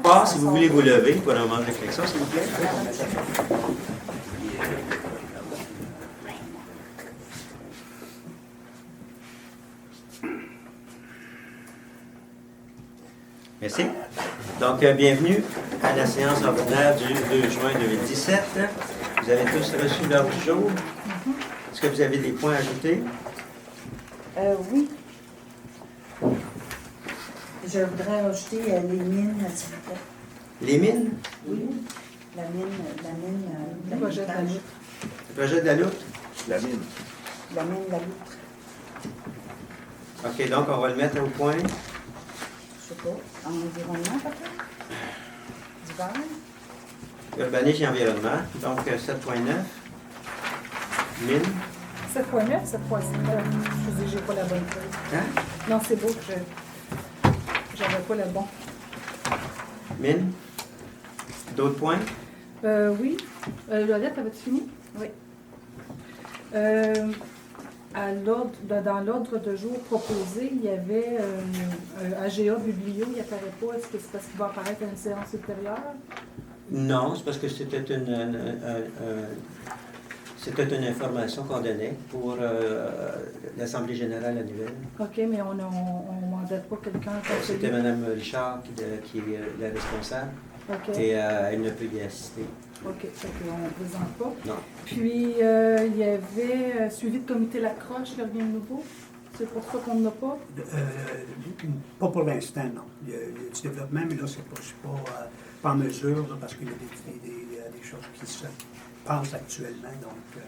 Pas si vous voulez vous lever pour un moment de réflexion, s'il vous plaît. Merci. Donc, bienvenue à la séance ordinaire du 2 juin 2017. Vous avez tous reçu l'ordre du jour. Est-ce que vous avez des points à ajouter? Oui. Je voudrais ajouter les mines, s'il vous plaît. Les mines? Oui. La mine, Le projet de la loutre. Le projet de la loutre? La mine. La mine, la loutre. OK, donc on va le mettre au point. Je sais pas. Environnement, peut-être? D'hiver? Urbanisme et environnement. Donc, 7.9. Mine. 7.9, 7.6. Excusez, j'ai pas la bonne feuille. Hein? Non, c'est beau que j'avais pas le bon. Mine. D'autres points? Oui. Lolette, avais-tu fini? Oui. Dans l'ordre de jour proposé, il y avait un AGA Biblio, il n'apparaît pas. Est-ce que c'est parce qu'il va apparaître à une séance ultérieure? Non, c'est parce que c'était une information qu'on donnait pour l'Assemblée générale annuelle. OK, mais on ne mandate pas quelqu'un comme C'était celui. Mme Richard qui est la responsable OK. et elle ne peut y assister. OK, fait qu'on ne présente pas. Non. Puis, il y avait suivi de comité Lacroche, il n'y a rien de nouveau. C'est pour ça qu'on n'a pas. Pas pour l'instant, non. Il y a du développement, mais là, je ne suis pas en mesure, là, parce qu'il y a des choses qui se passent actuellement. Donc,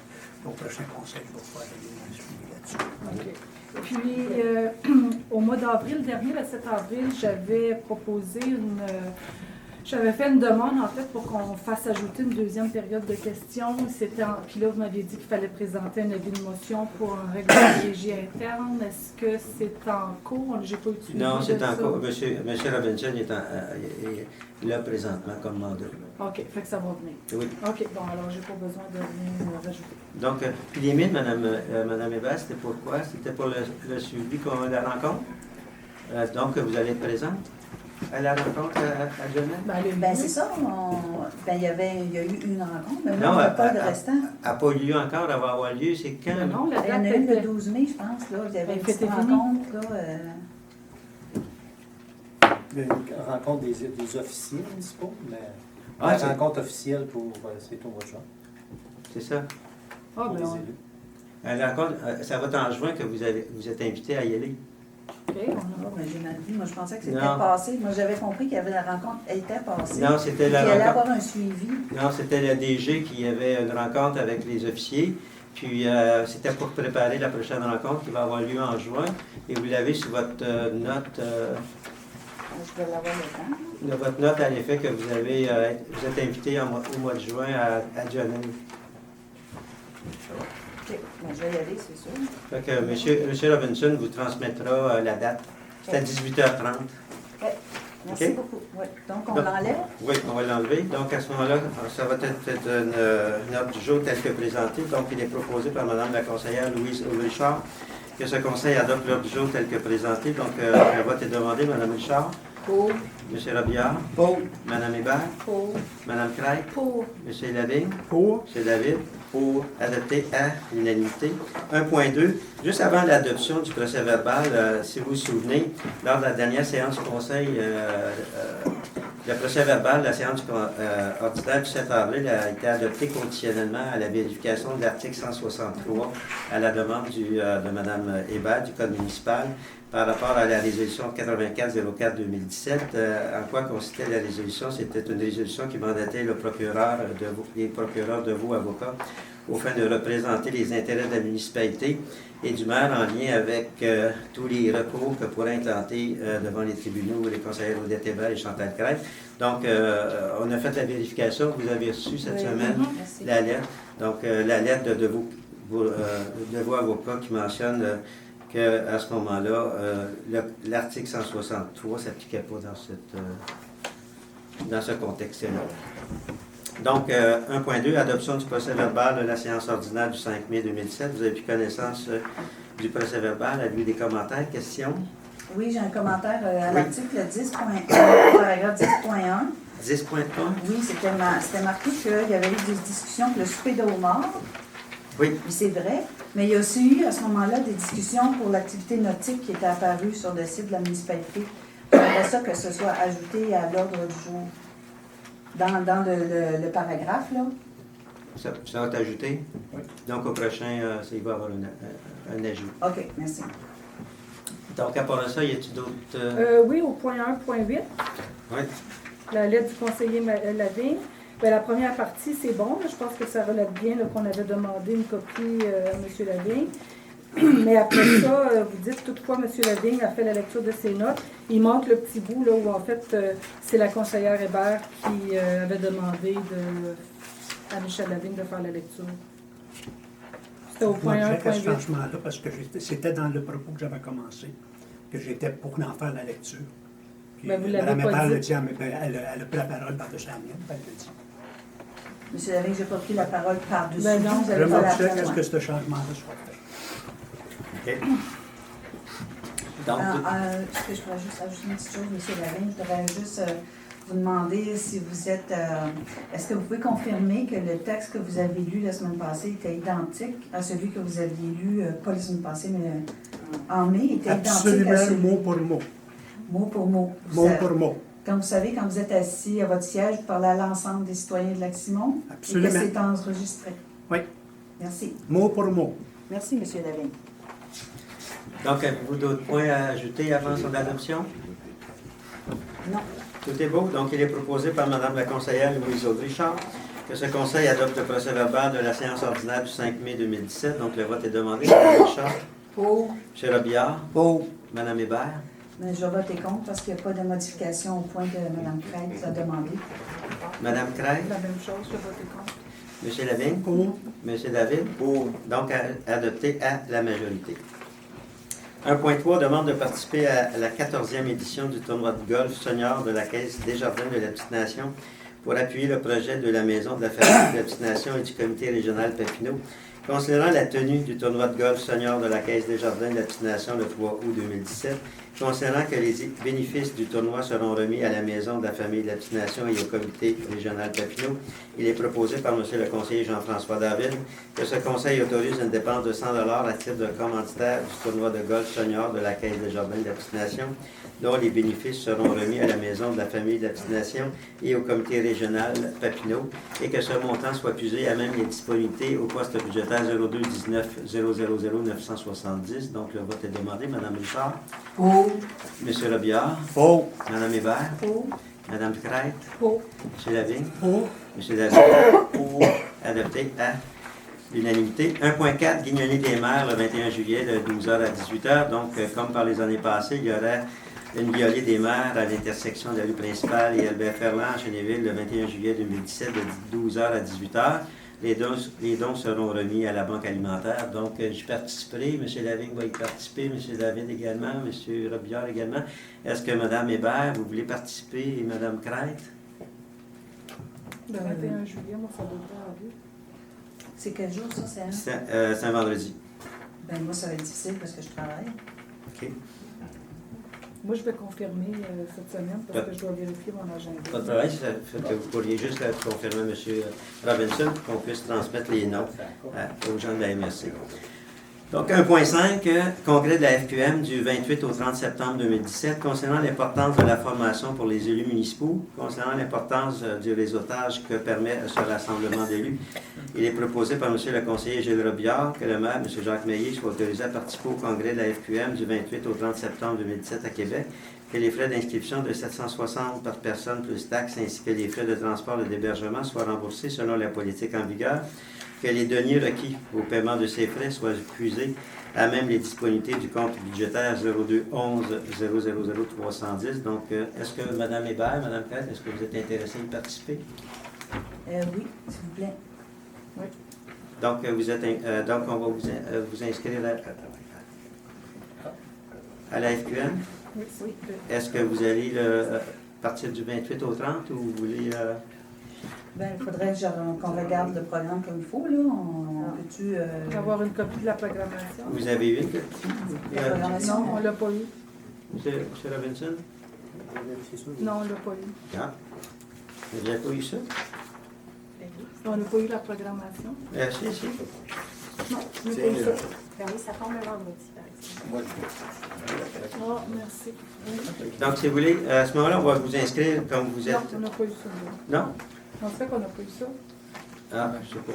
au prochain conseil, je vais faire un suivi là-dessus. OK. Puis, au mois d'avril dernier, le 7 avril, j'avais fait une demande, en fait, pour qu'on fasse ajouter une deuxième période de questions. Puis là, vous m'aviez dit qu'il fallait présenter un avis de motion pour un règlement de régie interne. Est-ce que c'est en cours? J'ai pas utilisé. Non, c'est en cours. Monsieur Robinson est là présentement comme mandat. OK, fait que ça va venir. Oui. OK, bon, alors j'ai pas besoin de rien rajouter. Donc, puis les mines, Mme Hébert, c'était pourquoi? C'était pour le suivi de la rencontre? Donc, vous allez être présente à la rencontre à Genève? Ben, c'est ça. Il y a eu une rencontre, mais Non, on n'a pas de restant. n'a pas eu lieu encore, elle va avoir lieu. C'est quand? Non, la Il y en date a une le était... 12 mai, je pense. Là. Il y avait une petite Fête est finie. rencontre. Là, Une rencontre des officiers municipaux, mais Ah, la c'est- rencontre officielle c'est au mois de juin. C'est ça. Ah, pour ben, les on... élus. La rencontre, ça va être en juin que vous êtes invité à y aller. OK, on a... j'ai mal vu. Moi, je pensais que c'était Non. passé. Moi, j'avais compris qu'il y avait la rencontre était passée. Non, c'était Puis la qu'il allait rencontre. avoir un suivi. Non, c'était le DG qui avait une rencontre avec les officiers. Puis c'était pour préparer la prochaine rencontre qui va avoir lieu en juin. Et vous l'avez sur votre note. Je vais l'avoir le temps. Votre note à l'effet que vous êtes invité au mois de juin à Genève. OK. Ben, je vais y aller, c'est sûr. Fait que M. Robinson vous transmettra la date. C'est à 18h30. Ouais. Merci OK. beaucoup. Ouais. Donc, on Donc- l'enlève. Oui, on va l'enlever. Donc, à ce moment-là, ça va être une note du jour telle que présentée. Donc, il est proposé par Mme la conseillère Louise Richard que ce conseil adopte l'ordre du jour tel que présenté. Donc, un vote est demandé. Mme Richard, Pour. M. Robillard, Pour. Mme Hébert, Pour. Mme Craig, Pour... M. Lavigne, Pour. M. David, pour adopter à l'unanimité. 1.2, juste avant l'adoption du procès-verbal, si vous vous souvenez, lors de la dernière séance du Conseil, le procès-verbal de la séance ordinaire du 7 avril a été adopté conditionnellement à la vérification de l'article 163 à la demande de Mme Hébert du Code municipal par rapport à la résolution 84-04-2017. En quoi consistait la résolution? C'était une résolution qui mandatait les procureurs de vous, avocats, au fin de représenter les intérêts de la municipalité et du maire en lien avec tous les recours que pourraient intenter devant les tribunaux les conseillers Odette Hébert et Chantal Craig. Donc, on a fait la vérification. Vous avez reçu cette Oui. semaine Merci. la lettre. Donc, la lettre de vos avocats qui mentionne qu'à ce moment-là, l'article 163 ne s'appliquait pas dans ce contexte-là. Donc, 1.2, adoption du procès-verbal de la séance ordinaire du 5 mai 2017. Vous avez pris connaissance du procès-verbal. Avez-vous des commentaires, questions? Oui, j'ai un commentaire à Oui. l'article 10.1, paragraphe 10.1. 10.1. Oui, c'était marqué qu'il y avait eu des discussions pour le souper de homard. Oui. Oui, c'est vrai. Mais il y a aussi eu à ce moment-là des discussions pour l'activité nautique qui était apparue sur le site de la municipalité. J'aimerais ça que ce soit ajouté à l'ordre du jour. Dans le paragraphe, là. Ça va t'ajouter? Oui. Donc, au prochain, il va y avoir un ajout. OK, merci. Donc, à part ça, y a-t-il d'autres... Oui, au point 1.8, Oui. la lettre du conseiller Lavigne. Ben, la première partie, c'est bon. Là, je pense que ça relève bien là, qu'on avait demandé une copie à M. Lavigne. Mais après ça, vous dites toutefois, M. Lavigne a fait la lecture de ses notes. Il manque le petit bout là, où en fait, c'est la conseillère Hébert qui avait demandé à Michel Lavigne de faire la lecture. C'était au point Moi, j'ai fait ce 1.8. changement-là parce que c'était dans le propos que j'avais commencé, que j'étais pour en faire la lecture. Puis, Mais vous l'avez Mme pas Hébert dit. le dit, elle a pris la parole par-dessus la mienne, puis elle le dit. Monsieur Lavigne, je n'ai pas pris la parole par-dessus. Ben non, vous avez Je pas la m'observe parole. à ce que ce changement-là soit fait. OK. Donc, Est-ce que je pourrais juste ajouter une petite chose, monsieur Lavigne? Je voudrais juste vous demander si vous êtes... est-ce que vous pouvez confirmer que le texte que vous avez lu la semaine passée était identique à celui que vous aviez lu, pas la semaine passée, mais en mai, était identique à Absolument, celui... mot pour mot. Mot pour mot. Mot pour mot. Comme vous savez, quand vous êtes assis à votre siège, vous parlez à l'ensemble des citoyens de Lac-Simon. Absolument. Et que c'est enregistré. Oui, Merci. mot pour mot. Merci, monsieur Lavigne. donc, avez-vous d'autres points à ajouter avant son adoption? Non. Tout est beau. Donc, il est proposé par Mme la conseillère Louise-Aude Richard que ce conseil adopte le procès-verbal de la séance ordinaire du 5 mai 2017. Donc, le vote est demandé. Mme Richard. Pour. M. Robillard. Pour. Mme Hébert. Mais je vais voter contre parce qu'il n'y a pas de modification au point que Mme Craig vous a demandé. Mme Craig. La même chose, je vais voter contre. M. Lavigne. Pour. M. David. Pour. Donc, adopté à la majorité. 1.3, demande de participer à la 14e édition du tournoi de golf senior de la Caisse Desjardins de la Petite Nation pour appuyer le projet de la Maison de la Famille de la Petite Nation et du Comité régional Papineau. Considérant la tenue du tournoi de golf senior de la Caisse Desjardins de la Petite Nation le 3 août 2017, considérant que les bénéfices du tournoi seront remis à la Maison de la Famille de la Petite Nation et au Comité régional Papineau, il est proposé par M. le conseiller Jean-François David que ce conseil autorise une dépense de 100 $ à titre de commanditaire du tournoi de golf senior de la Caisse Desjardins de la Petite Nation, dont les bénéfices seront remis à la Maison de la Famille de la Petite Nation et au Comité régional Papineau, et que ce montant soit puisé à même les disponibilités au poste budgétaire 0219 000 970. Donc, le vote est demandé. Mme Richard. Pour. M. Robillard. Pour. Mme Hébert. Pour. Mme Crête. Pour. M. Lavigne. Pour. M. David. Pour. Adopté à l'unanimité. 1.4, guignolée des maires le 21 juillet de 12h à 18h. Donc, comme par les années passées, il y aurait une guignolée des maires à l'intersection de la rue principale et Albert Ferland à Chénéville le 21 juillet 2017 de 12h à 18h. Les dons seront remis à la Banque alimentaire. Donc, j'y participerai. M. Lavigne va y participer. M. David également. M. Robillard également. Est-ce que Mme Hébert, vous voulez participer et Mme Crête? Le 21 juillet, moi, ça devrait aller. C'est quel jour, ça, c'est un? C'est un vendredi. Ben, moi, ça va être difficile parce que je travaille. OK. Moi, je vais confirmer cette semaine parce que je dois vérifier mon agenda. Pas de problème, ça fait que vous pourriez juste confirmer M. Robinson pour qu'on puisse transmettre les noms aux gens de la MRC. Donc, 1.5, congrès de la FQM du 28 au 30 septembre 2017, concernant l'importance de la formation pour les élus municipaux, concernant l'importance du réseautage que permet ce rassemblement d'élus. Il est proposé par M. le conseiller Gilles Robillard que le maire, M. Jacques Meillet, soit autorisé à participer au congrès de la FQM du 28 au 30 septembre 2017 à Québec, que les frais d'inscription de 760 par personne plus taxes ainsi que les frais de transport et d'hébergement soient remboursés selon la politique en vigueur, que les deniers requis au paiement de ces frais soient puisés à même les disponibilités du compte budgétaire 0211 000 310. Donc, est-ce que Mme Hébert, Mme Crête, est-ce que vous êtes intéressée à y participer? Oui, s'il vous plaît. Oui. Donc, donc on va vous inscrire à la FQM. Oui, oui. Est-ce que vous allez partir du 28 au 30 ou vous voulez... Ben, il faudrait qu'on regarde le programme comme il faut, là. On peut-tu... Avoir une copie de la programmation. Vous avez eu une copie? La programmation, Non, on ne l'a pas eu. Monsieur Robinson? Non, on l'a pas eu. Ah. Vous n'avez pas eu ça? On n'a pas eu la programmation. Si. Non, on n'a pas eu ça. Ben oui, ça tombe le vendredi, par exemple. Moi, Ah, merci. Donc, si vous voulez, à ce moment-là, on va vous inscrire comme vous êtes. Non, on n'a pas eu ça. Non? On sait qu'on n'a pas eu ça. Ah, je sais pas.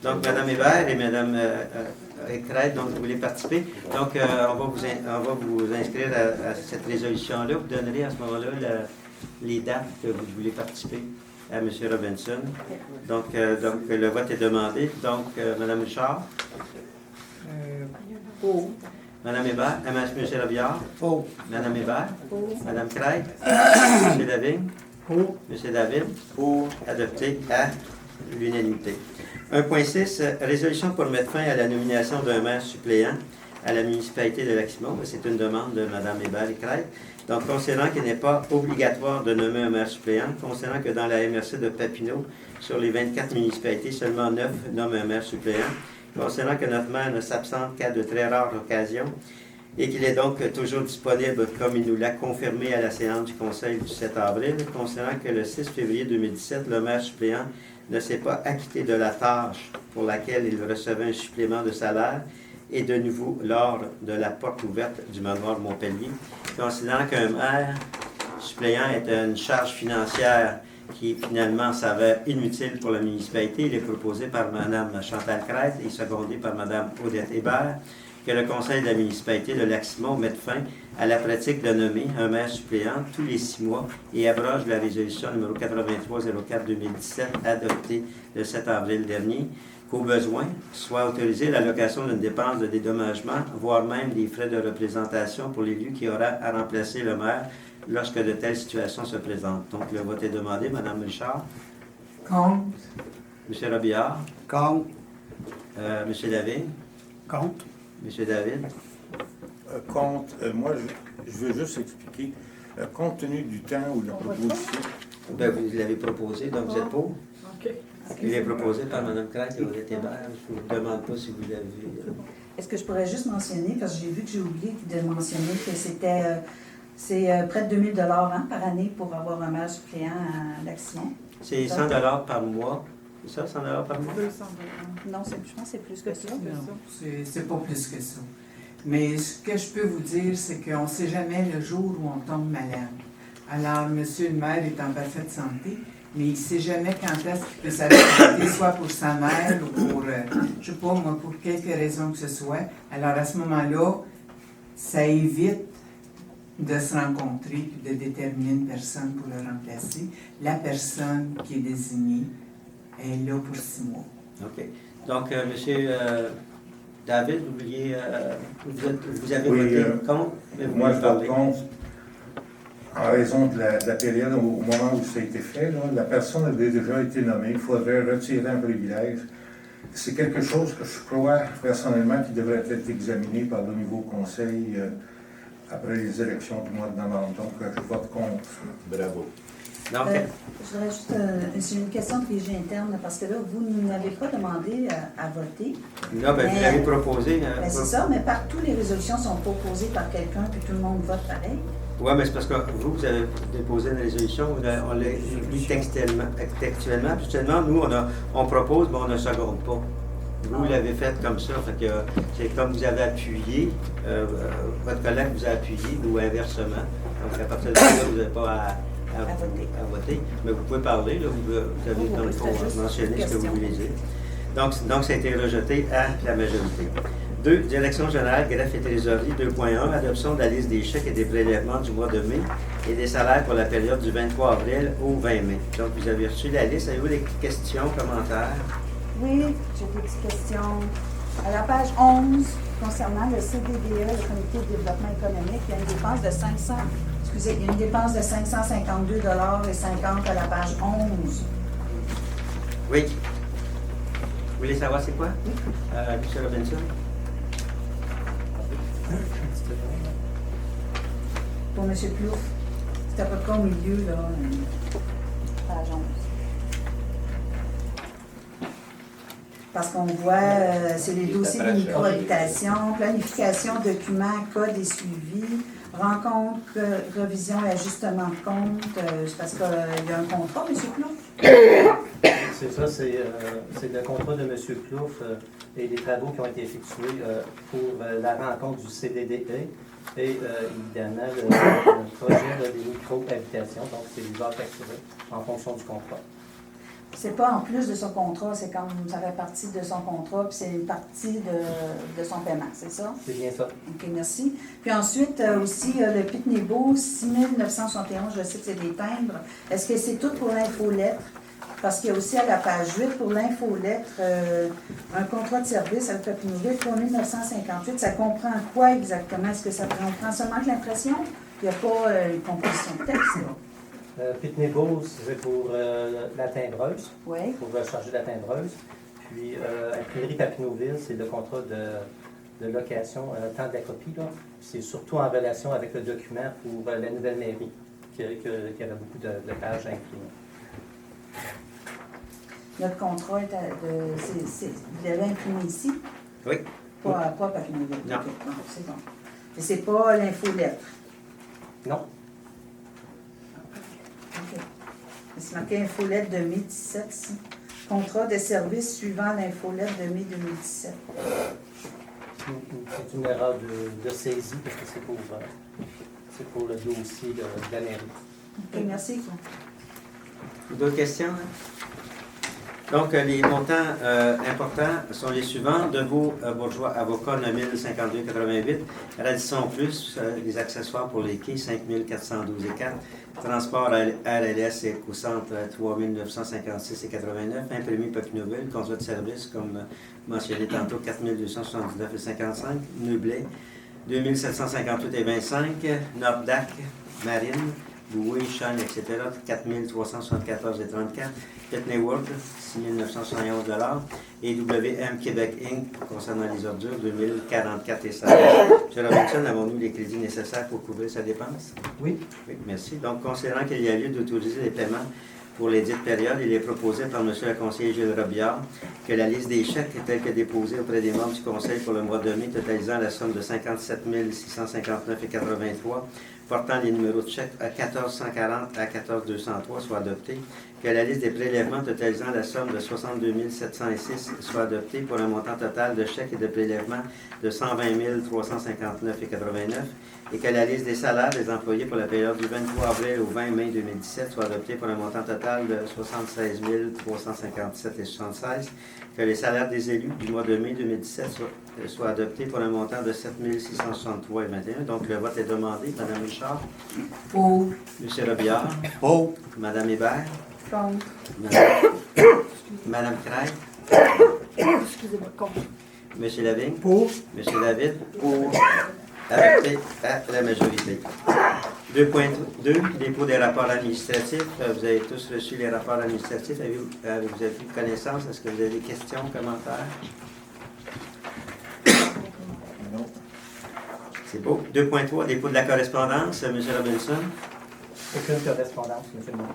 Donc, Mme Hébert et Mme Craig, donc vous voulez participer. Donc, on va vous inscrire à cette résolution-là. Vous donnerez à ce moment-là les dates que vous voulez participer à M. Robinson. Donc, le vote est demandé. Donc, Mme Richard? Pour. Mme Hébert? M. Robillard? Pour. Mme Hébert? Pour. Mme Craig? M. David? Pour. M. David? Pour. Adopté à l'unanimité. 1.6, résolution pour mettre fin à la nomination d'un maire suppléant à la municipalité de Lac-Simon. C'est une demande de Mme Hébert et Craig. Donc, considérant qu'il n'est pas obligatoire de nommer un maire suppléant, considérant que dans la MRC de Papineau, sur les 24 municipalités, seulement 9 nomment un maire suppléant, considérant que notre maire ne s'absente qu'à de très rares occasions et qu'il est donc toujours disponible comme il nous l'a confirmé à la séance du Conseil du 7 avril, considérant que le 6 février 2017, le maire suppléant ne s'est pas acquitté de la tâche pour laquelle il recevait un supplément de salaire et de nouveau lors de la porte ouverte du manoir Montpellier, considérant qu'un maire suppléant est une charge financière qui finalement s'avère inutile pour la municipalité. Il est proposé par Mme Chantal Craig et secondé par Mme Odette Hébert que le conseil de la municipalité de Lac-Simon mette fin à la pratique de nommer un maire suppléant tous les 6 mois et abroge la résolution numéro 8304-2017 adoptée le 7 avril dernier, qu'au besoin soit autorisée l'allocation d'une dépense de dédommagement, voire même des frais de représentation pour l'élu qui aura à remplacer le maire lorsque de telles situations se présentent. Donc, le vote est demandé. Mme Richard? Contre. M. Robillard? Contre. M. David? Contre. M. David? Compte, moi, je veux juste expliquer, compte tenu du temps où la proposition... Ben, vous l'avez proposé, donc vous êtes pour. OK. Il est proposé par Mme Craig et Odette Hébert. Je ne vous demande pas si vous l'avez vu. Est-ce que je pourrais juste mentionner, parce que j'ai vu que j'ai oublié de mentionner que c'est près de 2 000 par année pour avoir un maire suppléant à Lac-Simon. C'est 100 par mois. C'est ça, 100 par mois? 200 Non, je pense que c'est plus que ça. Non, c'est pas plus que ça. Mais ce que je peux vous dire, c'est qu'on ne sait jamais le jour où on tombe malade. Alors, monsieur le maire est en parfaite santé, mais il ne sait jamais quand est-ce qu'il peut s'absenter, soit pour sa mère ou pour, je ne sais pas moi, pour quelque raison que ce soit. Alors, à ce moment-là, ça évite de se rencontrer et de déterminer une personne pour le remplacer. La personne qui est désignée est là pour 6 mois. OK. Donc, M. David, vous vouliez... vous avez Oui, voté contre, mais vous Moi, voulez je vote parler. contre. En raison de la période, au moment où ça a été fait, là, la personne avait déjà été nommée. Il faudrait retirer un privilège. C'est quelque chose que je crois personnellement qui devrait être examiné par le nouveau conseil après les élections du mois de novembre. Donc, je vote contre. Bravo. Donc, Je voudrais juste, c'est une question de régie interne, parce que là, vous ne n'avez pas demandé à voter. là, ben, vous l'avez proposé. Ben, c'est ça, mais partout, les résolutions sont proposées par quelqu'un, puis tout le monde vote pareil. Oui, mais c'est parce que vous avez déposé une résolution, on l'a écrit textuellement. Actuellement, nous, on propose, mais on ne seconde pas. Vous l'avez fait comme ça, fait que c'est comme vous avez appuyé, votre collègue vous a appuyé, ou inversement. Donc, à partir de là, vous n'avez pas à voter. Mais vous pouvez parler, là, vous avez dans le fond mentionné ce que vous voulez dire. Donc, ça a été rejeté à la majorité. 2. Direction générale, greffe et trésorerie. 2.1. Adoption de la liste des chèques et des prélèvements du mois de mai et des salaires pour la période du 23 avril au 20 mai. Donc, vous avez reçu la liste. Avez-vous des questions, commentaires? Oui, j'ai des petites questions. À la page 11, concernant le CDDE, le Comité de développement économique, il y a une dépense de 552,50 à la page 11. Oui. Vous voulez savoir c'est quoi? M. Robinson? Pour M. Plouffe, c'est à peu près au milieu, là, page 11. Parce qu'on voit, c'est les dossiers de microhabitation, planification, documents, code et suivi, rencontre, revision et ajustement de compte. C'est parce qu'il y a un contrat, M. Plouffe? C'est ça, c'est le contrat de M. Plouffe et les travaux qui ont été effectués pour la rencontre du CDDE et évidemment le projet des micro-habitations. Donc, c'est les heures facturées en fonction du contrat. C'est pas en plus de son contrat, c'est comme ça fait partie de son contrat, puis c'est une partie de son paiement, c'est ça? C'est bien ça. OK, merci. Puis ensuite, aussi, le Pitney-Bowes, 6 971, je sais que c'est des timbres. Est-ce que c'est tout pour l'infolettre? Parce qu'il y a aussi à la page 8, pour l'infolettre, un contrat de service avec Papineauville, 3 958. Ça comprend quoi exactement? Est-ce que ça comprend seulement que l'impression? Il n'y a pas une composition de texte, là? Pitney-Bowes, c'est pour la timbreuse, Oui. pour recharger la timbreuse. Puis, Imprimerie Papineauville, c'est le contrat de location, temps de la copie. Là. C'est surtout en relation avec le document pour la nouvelle mairie, qui avait beaucoup de pages à imprimer. Notre contrat est vous l'avez imprimé ici? Oui. Pas à Papineauville? Non. OK, bon, c'est bon. Et c'est pas l'infolettre? Non. OK. C'est marqué infolettre de mai 17, ici. Contrat de service suivant l'infolettre de mai 2017. C'est une erreur de saisie parce que c'est pour le dossier de la mairie. OK, merci. D'autres questions? Hein? Donc, les montants importants sont les suivants. Deveau Bourgeois Avocat, 9 052,88. Radisson Plus, les accessoires pour les quais, 5 412,4. Transport RLS et Ecocentre, 3 956,89. Imprimé Papineauville, contrat de service, comme mentionné tantôt, 4 279,55. Meublé, 2 758,25. Nordac, Marine, Boué, Chêne, etc., 4 374,34. Pitney-Work, 6 971 $. Et WM Québec Inc., concernant les ordures, 2044,16. M. Robinson, avons-nous les crédits nécessaires pour couvrir sa dépense? Oui. Oui, merci. Donc, considérant qu'il y a lieu d'autoriser les paiements pour les dites périodes, il est proposé par M. le conseiller Gilles Robillard que la liste des chèques telle que déposée auprès des membres du conseil pour le mois de mai, totalisant la somme de 57 659,83, portant les numéros de chèques à 1440 à 14203 soit adoptée, que la liste des prélèvements totalisant la somme de 62 706 soit adoptée pour un montant total de chèques et de prélèvements de 120 359,89 et que la liste des salaires des employés pour la période du 23 avril au 20 mai 2017 soit adoptée pour un montant total de 76 357,76, que les salaires des élus du mois de mai 2017 soient adoptés pour un montant de 7 663,21. Donc, le vote est demandé. Mme Richard? Pour. M. Robillard? Pour. Mme Hébert? Contre. Mme Craig? Excusez-moi, contre. M. Lavigne? Pour. M. David? Pour. Adopté à la majorité. 2.2, dépôt des rapports administratifs. Vous avez tous reçu les rapports administratifs. Vous avez pris connaissance? Est-ce que vous avez des questions, commentaires? Non. C'est beau. 2.3, dépôt de la correspondance. M. Robinson? Aucune correspondance, M. le maire.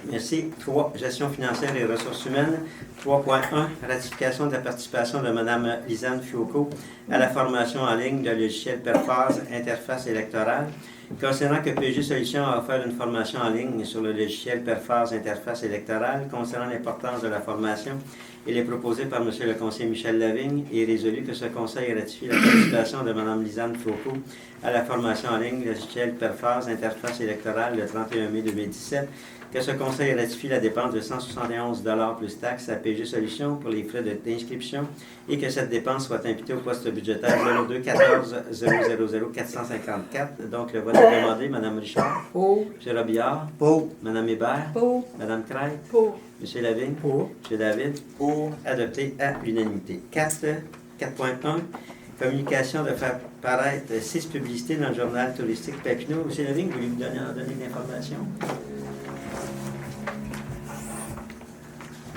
Merci. 3. Gestion financière et ressources humaines. 3.1. Ratification de la participation de Mme Lisanne Fioco à la formation en ligne de logiciel Perphase Interface électorale. Concernant que PG Solutions a offert une formation en ligne sur le logiciel Perphase Interface électorale, concernant l'importance de la formation, il est proposé par M. le conseiller Michel Lavigne et résolu que ce conseil ratifie la participation de Mme Lisanne Fioco à la formation en ligne logiciel Perphase Interface électorale le 31 mai 2017, que ce conseil ratifie la dépense de 171 $ plus taxes à PG Solutions pour les frais d'inscription et que cette dépense soit imputée au poste budgétaire 02 14 000 454. Donc, le vote est demandé. Mme Richard? Pour. M. Robillard? Pour. Mme Hébert? Pour. Mme Craig? Pour. M. Lavigne? Pour. M. David? Pour. Adopté à l'unanimité. 4.1. Communication de faire paraître 6 publicités dans le journal touristique Papineau. M. Lavigne, voulez-vous donner l'information?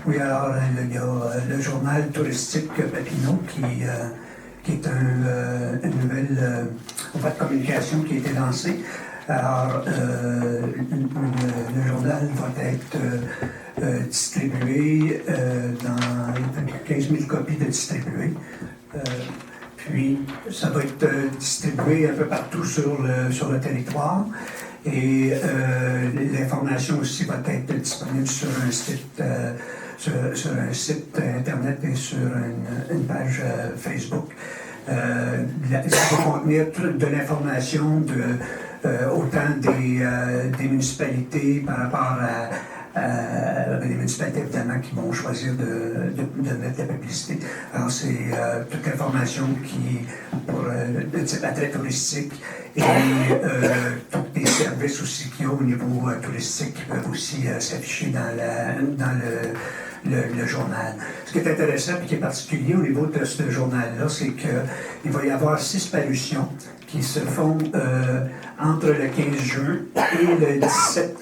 Oui, alors il y a le journal touristique Papineau qui est une nouvelle voie de communication qui a été lancée. Alors, le journal va être distribuées, dans 15 000 copies de distribuées. Puis, ça va être distribué un peu partout sur le territoire. Et l'information aussi va être disponible sur un site, sur un site Internet et sur une page Facebook. Ça va contenir de l'information autant des municipalités par rapport à les municipalités, évidemment, qui vont choisir de mettre la publicité. Alors, c'est toute l'information qui, pour le type attrait touristique et tous les services aussi qu'il y a au niveau touristique qui peuvent aussi s'afficher dans le journal. Ce qui est intéressant et qui est particulier au niveau de ce journal-là, c'est qu'il va y avoir 6 parutions qui se font entre le 15 juin et le 17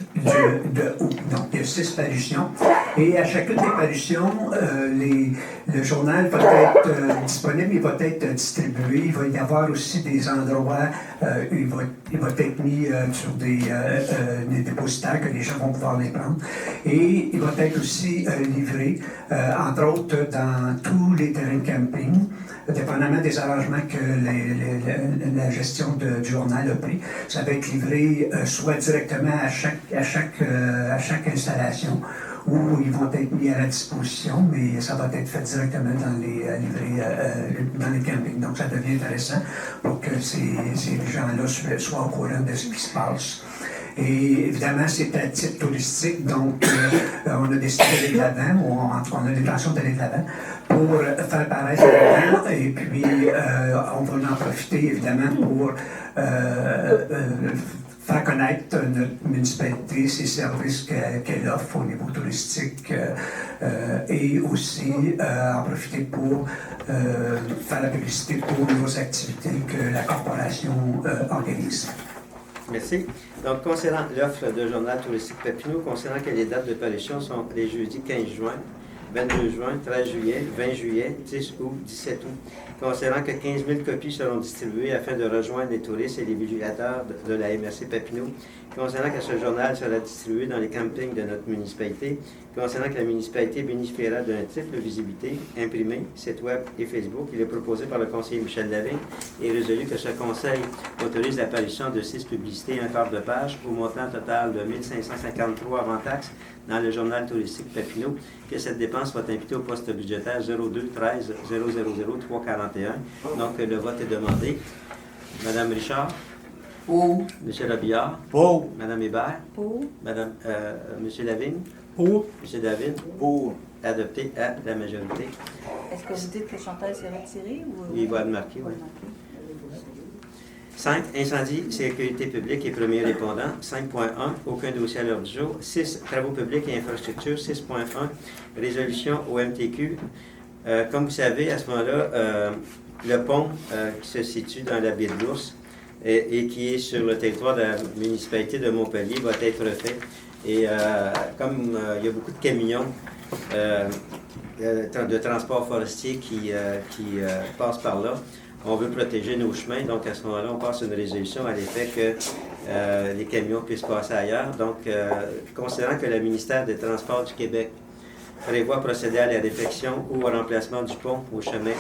de août. Donc, il y a 6 parutions. Et à chacune des parutions, le journal va être disponible, il va être distribué. Il va y avoir aussi des endroits où il va être mis sur des dépositaires que les gens vont pouvoir les prendre. Et il va être aussi livré, entre autres, dans tous les terrains de camping, dépendamment des arrangements que la gestion du journal a pris. Ça va être livré soit directement à chaque installation, où ils vont être mis à la disposition, mais ça va être fait directement dans les campings. Donc, ça devient intéressant pour que ces gens-là soient au courant de ce qui se passe. Et évidemment, c'est à titre touristique, donc on a décidé d'aller de l'avant, ou en tout cas, on a l'intention d'aller de l'avant pour faire paraître l'événement, et puis on va en profiter évidemment pour faire connaître notre municipalité, ses services qu'elle offre au niveau touristique et aussi en profiter pour faire la publicité pour nos activités que la corporation organise. Merci. Donc, concernant l'offre de journal touristique Papineau, concernant que les dates de parution sont les jeudis 15 juin, 22 juin, 13 juillet, 20 juillet, 10 août, 17 août. Concernant que 15 000 copies seront distribuées afin de rejoindre les touristes et les villégiateurs de la MRC Papineau. Concernant que ce journal sera distribué dans les campings de notre municipalité. Concernant que la municipalité bénéficiera d'une triple visibilité, imprimée, site web et Facebook. Il est proposé par le conseiller Michel Lavigne et résolu que ce conseil autorise l'apparition de 6 publicités et un quart de page au montant total de 1 553 avant taxes dans le journal touristique Papineau, que cette dépense soit imputée au poste budgétaire 02 13 000 341. Donc, le vote est demandé. Madame Richard? Pour. Monsieur Robillard? Pour. Madame Hébert? Pour. Madame, Monsieur Lavigne? Pour. Monsieur David? Pour. Adopté à la majorité. Est-ce que vous dites que Chantal s'est retirée ou... Il va le marquer, oui. 5. Incendie, sécurité publique et premier répondant. 5.1. Aucun dossier à l'ordre du jour. 6. Travaux publics et infrastructures. 6.1. Résolution au MTQ. Comme vous savez, à ce moment-là, le pont qui se situe dans la baie de l'Ours et qui est sur le territoire de la municipalité de Montpellier va être refait. Et comme il y a beaucoup de camions de transport forestier qui passent par là, on veut protéger nos chemins. Donc, à ce moment-là, on passe une résolution à l'effet que les camions puissent passer ailleurs. Donc, considérant que le ministère des Transports du Québec prévoit procéder à la réfection ou au remplacement du pont au chemin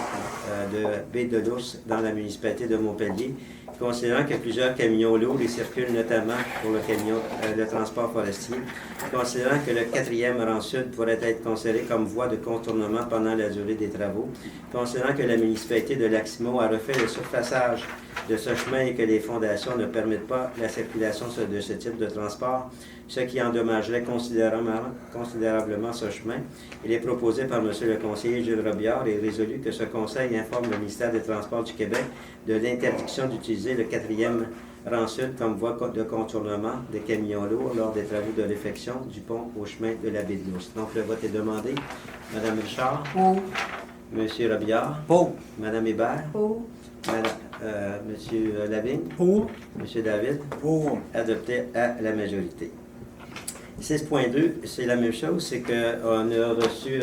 de baie de l'Ours dans la municipalité de Montpellier, considérant que plusieurs camions lourds y circulent notamment pour le transport forestier, considérant que le 4e rang sud pourrait être considéré comme voie de contournement pendant la durée des travaux, considérant que la municipalité de Lac-Simon a refait le surfaçage de ce chemin et que les fondations ne permettent pas la circulation de ce type de transport, ce qui endommagerait considérablement ce chemin. Il est proposé par M. le conseiller Gilles Robillard et résolu que ce conseil informe le ministère des Transports du Québec de l'interdiction d'utiliser le 4e rang sud comme voie de contournement des camions lourds lors des travaux de réfection du pont au chemin de la baie de l'Ours. Donc, le vote est demandé. Madame Richard? Pour. Monsieur Robillard? Pour. Madame Hébert? Pour. Monsieur Lavigne? Pour. Monsieur David? Pour. Adopté à la majorité. 6.2, c'est la même chose, c'est qu'on a reçu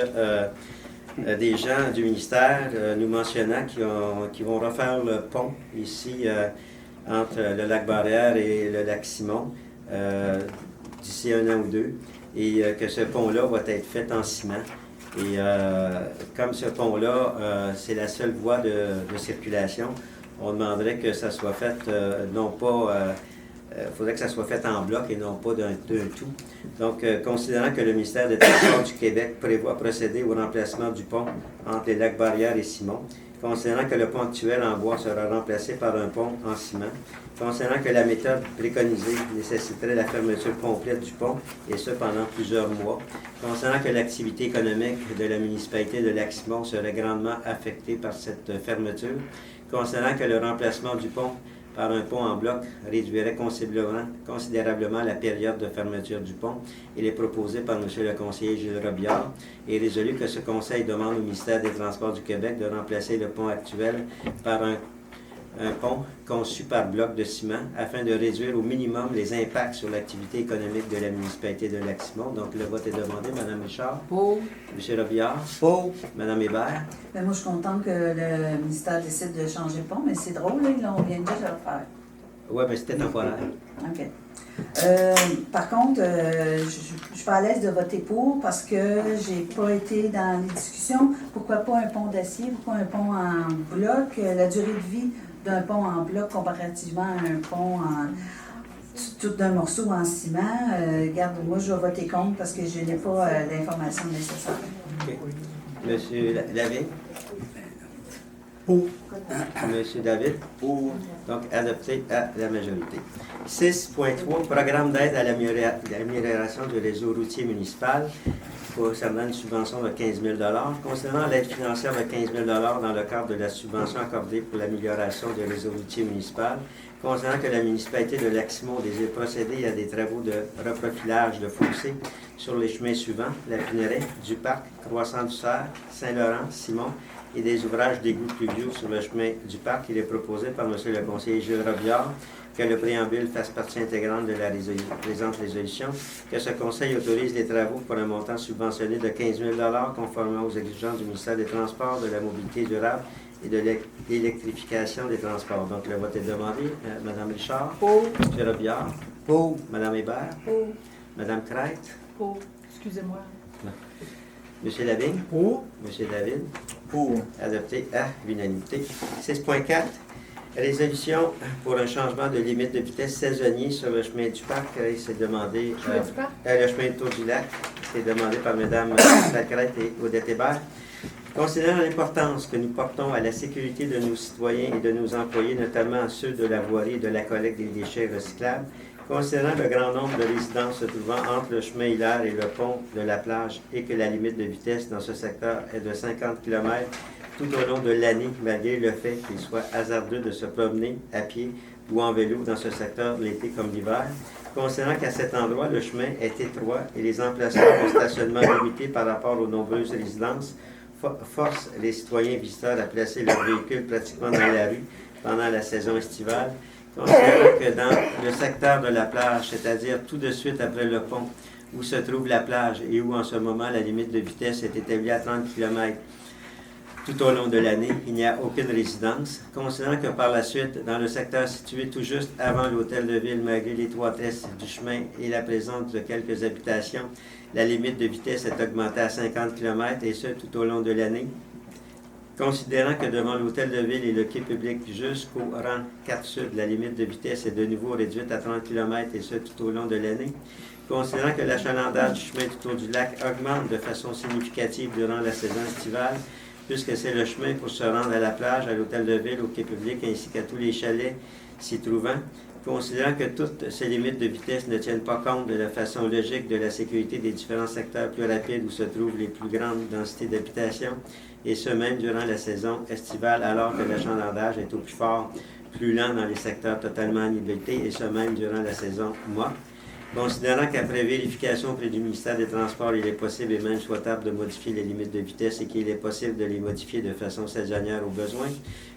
des gens du ministère nous mentionnant qui vont refaire le pont ici entre le lac Barrière et le lac Simon. d'ici 1 an ou 2, et que ce pont-là va être fait en ciment. Et comme ce pont-là, c'est la seule voie de circulation, on demanderait que ça soit fait non pas... faudrait que ça soit fait en bloc et non pas d'un tout. Donc, considérant que le ministère des Transports du Québec prévoit procéder au remplacement du pont entre les lacs Barrière et Simon, considérant que le pont actuel en bois sera remplacé par un pont en ciment, considérant que la méthode préconisée nécessiterait la fermeture complète du pont, et ce pendant plusieurs mois, considérant que l'activité économique de la municipalité de Lac-Simon serait grandement affectée par cette fermeture, considérant que le remplacement du pont par un pont en bloc réduirait considérablement la période de fermeture du pont. Il est proposé par M. le conseiller Gilles Robillard et résolu que ce conseil demande au ministère des Transports du Québec de remplacer le pont actuel par un pont conçu par bloc de ciment afin de réduire au minimum les impacts sur l'activité économique de la municipalité de Lac-Simon. Donc, le vote est demandé. Mme Richard? Pour. M. Robillard? Pour. Mme Hébert? Ben, moi, je suis contente que le ministère décide de changer le pont, mais c'est drôle, là, on vient juste de le faire. Oui, mais c'était temporaire. OK. Par contre, je suis pas à l'aise de voter pour parce que j'ai pas été dans les discussions. Pourquoi pas un pont d'acier? Pourquoi un pont en bloc? La durée de vie d'un pont en bloc comparativement à un pont tout d'un morceau en ciment. Regarde, moi, je vais voter contre parce que je n'ai pas l'information nécessaire. OK. Monsieur David? Pour. Monsieur David? Pour. Donc, adopté à la majorité. 6.3, programme d'aide à l'amélioration du réseau routier municipal concernant une subvention de 15 000 concernant l'aide financière de 15 000 dans le cadre de la subvention accordée pour l'amélioration du réseau routier municipal, concernant que la municipalité de Lac-Simon désire procéder à des travaux de reprofilage de fossés sur les chemins suivants, la Pinerie, du Parc, Croissant-du-Cerf, Saint-Laurent, Simon, et des ouvrages d'égouts pluviaux sur le chemin du Parc. Il est proposé par M. le conseiller Gilles Robillard que le préambule fasse partie intégrante de la présente résolution, que ce conseil autorise les travaux pour un montant subventionné de 15 000 conformément aux exigences du ministère des Transports, de la mobilité durable et de l'électrification des transports. Donc, le vote est demandé. Mme Richard? Pour. M. Robillard? Pour. Mme Hébert? Pour. Mme Crête? Pour. Excusez-moi. M. Lavigne? Pour. M. David? Pour. Adopté à l'unanimité. 6.4. Résolution pour un changement de limite de vitesse saisonnier sur le chemin du Parc. C'est demandé... le chemin du Tour du Lac. C'est demandé par Mme Crête et Odette Hébert. Considérant l'importance que nous portons à la sécurité de nos citoyens et de nos employés, notamment ceux de la voirie et de la collecte des déchets recyclables, considérant le grand nombre de résidences se trouvant entre le chemin Hilaire et le pont de la plage et que la limite de vitesse dans ce secteur est de 50 km tout au long de l'année, malgré le fait qu'il soit hasardeux de se promener à pied ou en vélo dans ce secteur l'été comme l'hiver, considérant qu'à cet endroit, le chemin est étroit et les emplacements de stationnement limités par rapport aux nombreuses résidences forcent les citoyens visiteurs à placer leurs véhicules pratiquement dans la rue pendant la saison estivale, considérant que dans le secteur de la plage, c'est-à-dire tout de suite après le pont où se trouve la plage et où en ce moment la limite de vitesse est établie à 30 km tout au long de l'année, il n'y a aucune résidence. Considérant que par la suite, dans le secteur situé tout juste avant l'hôtel de ville, malgré l'étroitesse du chemin et la présence de quelques habitations, la limite de vitesse est augmentée à 50 km et ce tout au long de l'année. Considérant que devant l'hôtel de ville et le quai public jusqu'au rang 4 sud, la limite de vitesse est de nouveau réduite à 30 km et ce tout au long de l'année. Considérant que l'achalandage du chemin du Tour du Lac augmente de façon significative durant la saison estivale, puisque c'est le chemin pour se rendre à la plage, à l'hôtel de ville, au quai public, ainsi qu'à tous les chalets s'y trouvant, considérant que toutes ces limites de vitesse ne tiennent pas compte de la façon logique de la sécurité des différents secteurs plus rapides où se trouvent les plus grandes densités d'habitation, et ce même durant la saison estivale, alors que l'achalandage est au plus fort, plus lent dans les secteurs totalement inhabités, et ce même durant la saison morte. Considérant qu'après vérification auprès du ministère des Transports, il est possible et même souhaitable de modifier les limites de vitesse et qu'il est possible de les modifier de façon saisonnière au besoin,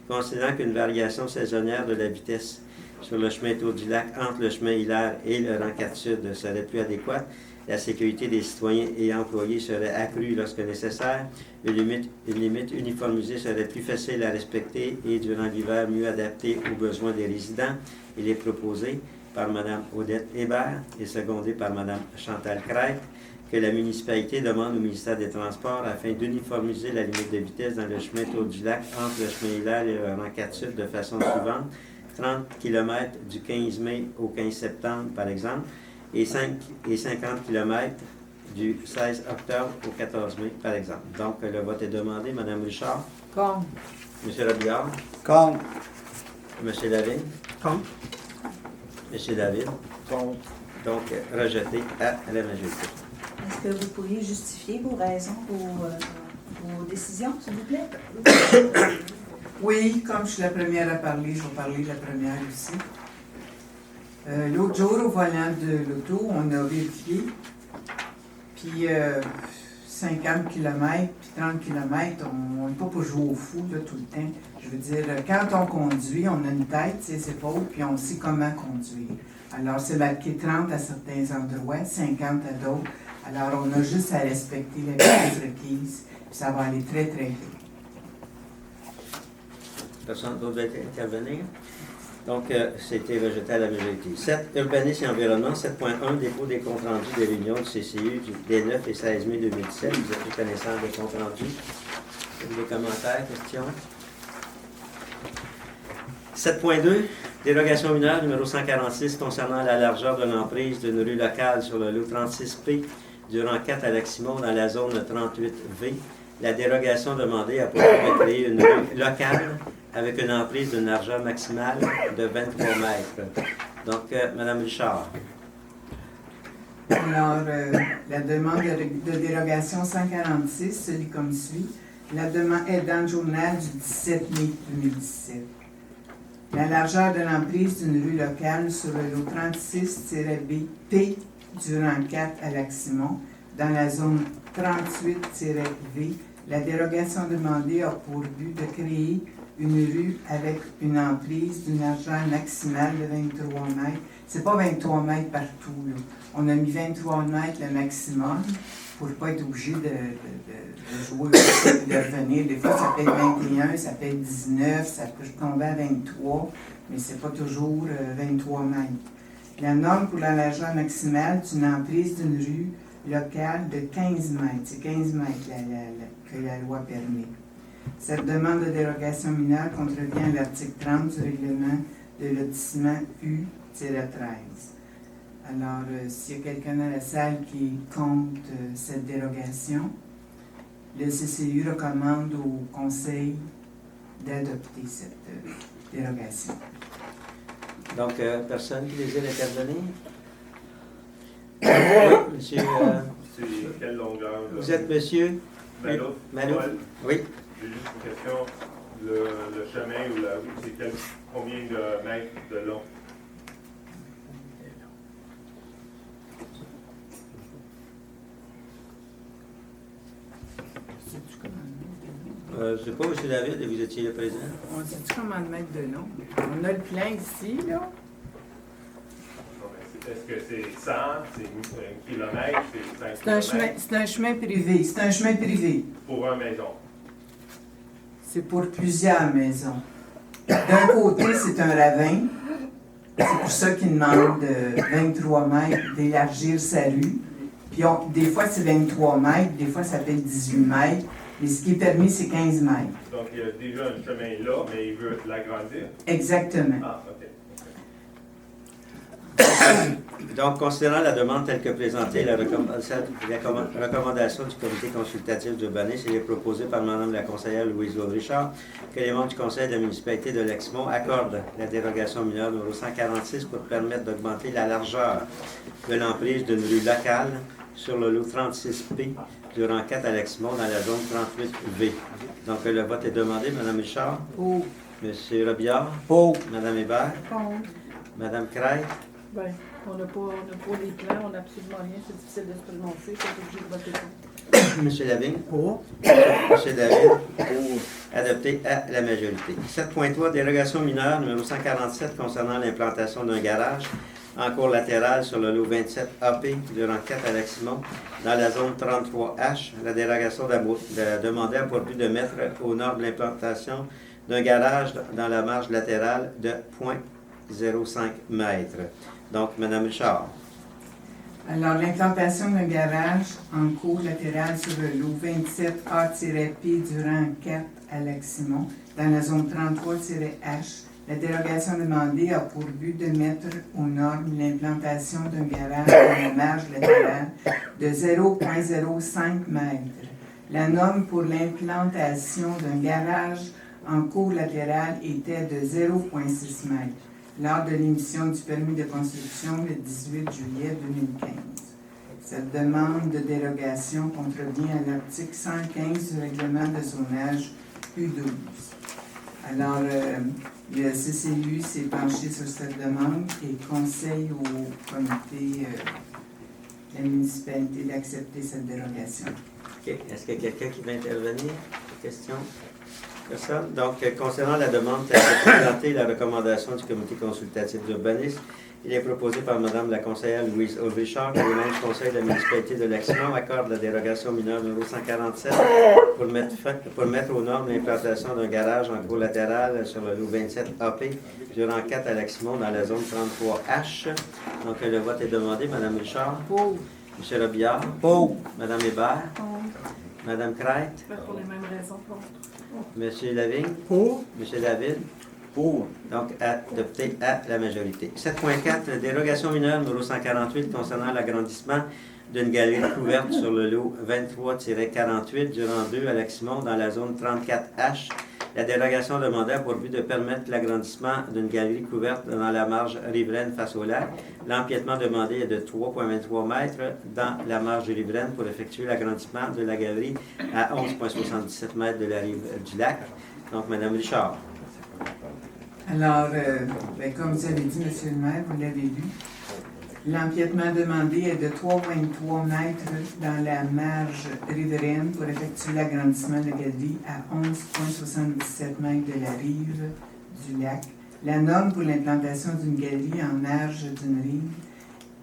considérant qu'une variation saisonnière de la vitesse sur le chemin Tour du Lac entre le chemin Hilaire et le rang 4 sud serait plus adéquate, la sécurité des citoyens et employés serait accrue lorsque nécessaire. Une limite uniformisée serait plus facile à respecter et durant l'hiver mieux adaptée aux besoins des résidents. Il est proposé par Mme Odette Hébert et secondé par Mme Chantal Crête que la municipalité demande au ministère des Transports afin d'uniformiser la limite de vitesse dans le chemin Tour du Lac entre le chemin Hilaire et le rang 4 Sud de façon suivante: 30 km du 15 mai au 15 septembre, par exemple, et 50 km du 16 octobre au 14 mai, par exemple. Donc, le vote est demandé. Mme Richard? Contre. M. Robillard? Contre. M. Lavigne? Contre. M. David? Contre. Donc, rejeté à la majorité. Est-ce que vous pourriez justifier vos raisons, vos décisions, s'il vous plaît? Oui, comme je suis la première à parler, je vais parler de la première aussi. L'autre jour, au volant de l'auto, on a vérifié, puis 50 km, puis 30 km, on n'est pas pour jouer au fou là, tout le temps. Je veux dire, quand on conduit, on a une tête, ses épaules, puis on sait comment conduire. Alors, c'est marqué 30 à certains endroits, 50 à d'autres. Alors, on a juste à respecter les vitesses requises, puis ça va aller très, très vite. Personne d'autre veut intervenir? Donc, c'était rejeté à la majorité. 7. Urbanisme et environnement. 7.1. Dépôt des comptes rendus des réunions du CCU des 9 et 16 mai 2017. Vous êtes connaissant des comptes rendus. Des commentaires, questions? 7.2. Dérogation mineure numéro 146 concernant la largeur de l'emprise d'une rue locale sur le lot 36P du rang 4 à Lac-Simon dans la zone 38V. La dérogation demandée a pour but de créer une rue locale avec une emprise d'une largeur maximale de 23 mètres. Donc, Mme Richard. Alors, la demande de dérogation 146 se lit comme suit. La demande est dans le journal du 17 mai 2017. La largeur de l'emprise d'une rue locale sur le lot 36-B-P du rang 4 à Lac-Simon, dans la zone 38-V, la dérogation demandée a pour but de créer une rue avec une emprise d'une largeur maximale de 23 mètres. C'est pas 23 mètres partout, là. On a mis 23 mètres le maximum pour ne pas être obligé de jouer, de revenir. Des fois, ça peut être 21, ça peut être 19, ça peut tomber à 23, mais c'est pas toujours 23 mètres. La norme pour la largeur maximale d'une emprise d'une rue locale de 15 mètres. C'est 15 mètres que la loi permet. Cette demande de dérogation mineure contrevient à l'article 30 du règlement de lotissement U-13. Alors, s'il y a quelqu'un dans la salle qui est contre cette dérogation, le CCU recommande au Conseil d'adopter cette dérogation. Donc, personne qui désire intervenir? Oui, monsieur. C'est quelle longueur? Là? Vous êtes monsieur? Malouf. Malouf? Oui. J'ai juste une question. Le chemin ou la rue, c'est combien de mètres de long? Sais-tu Je ne sais pas, M. David, vous étiez le président. On dit-tu comment de mettre de long? On a le plein ici, là. Non, mais est-ce que c'est 100, c'est 1 kilomètre, c'est 5 C'est un chemin privé. C'est un chemin privé. pour une maison? C'est pour plusieurs maisons. D'un côté, c'est un ravin. C'est pour ça qu'il demande 23 mètres d'élargir sa rue. Puis des fois, c'est 23 mètres, des fois, ça fait 18 mètres. Mais ce qui est permis, c'est 15 mètres. Donc, il y a déjà un chemin là, mais il veut l'agrandir? Exactement. Ah, OK. Donc, considérant la demande telle que présentée, la recommandation du comité consultatif d'urbanisme, il est proposé par Mme la conseillère Louise-Aude Richard que les membres du conseil de la municipalité de Lac-Simon accordent la dérogation mineure numéro 146 pour permettre d'augmenter la largeur de l'emprise d'une rue locale sur le lot 36P du rang 4 à Lac-Simon dans la zone 38V. Donc, le vote est demandé. Mme Richard? Pour. M. Robillard? Pour. Mme Hébert? Contre. Mme Crête? Bien, on n'a pas les plans, on n'a absolument rien, c'est difficile de se prononcer, c'est obligé de voter contre. M. Lavigne? Pour. M. David? Adopté à la majorité. 7.3. Dérogation mineure numéro 147 concernant l'implantation d'un garage en cours latéral sur le lot 27 AP du rang 4 à Lac-Simon, dans la zone 33H. La dérogation demandée a pour but de mettre aux normes l'implantation d'un garage dans la marge latérale de 0,05 mètres. Donc, Mme Richard. Alors, l'implantation d'un garage en cours latéral sur le lot 27A-P du rang 4 à Lac-Simon, dans la zone 33-H. La dérogation demandée a pour but de mettre aux normes l'implantation d'un garage dans la marge latérale de 0,05 mètres. La norme pour l'implantation d'un garage en cours latéral était de 0,6 mètres lors de l'émission du permis de construction le 18 juillet 2015. Cette demande de dérogation contrevient à l'article 115 du règlement de zonage U12. Alors, le CCU s'est penché sur cette demande et conseille au comité de la municipalité d'accepter cette dérogation. OK. Est-ce qu'il y a quelqu'un qui veut intervenir? Question? Personne? Donc, concernant la demande telle que présentée, la recommandation du comité consultatif d'urbanisme, il est proposé par Mme la conseillère Louise Aubrichard que le linge conseil de la municipalité de Lac-Simon accorde la dérogation mineure numéro 147 pour mettre aux normes l'implantation d'un garage en cours latéral sur le lot 27 AP du rang 4 à Lac-Simon dans la zone 33H. Donc, le vote est demandé. Mme Richard? Pour. M. Robillard? Pour. Mme Hébert? Mme Crête? Pour les mêmes raisons. Pour. M. Lavigne? Pour. M. David? Pour. Donc, adopté à la majorité. 7.4, dérogation mineure numéro 148 concernant l'agrandissement d'une galerie couverte sur le lot 23-48 du rang 2 à Lac-Simon dans la zone 34H. La dérogation demandée a pour but de permettre l'agrandissement d'une galerie couverte dans la marge riveraine face au lac. L'empiètement demandé est de 3,23 mètres dans la marge riveraine pour effectuer l'agrandissement de la galerie à 11,77 mètres de la rive du lac. Donc, Mme Richard. Alors, comme vous avez dit, M. le maire, vous l'avez lu, l'empiètement demandé est de 3,23 mètres dans la marge riveraine pour effectuer l'agrandissement de la galerie à 11,77 mètres de la rive du lac. La norme pour l'implantation d'une galerie en marge d'une rive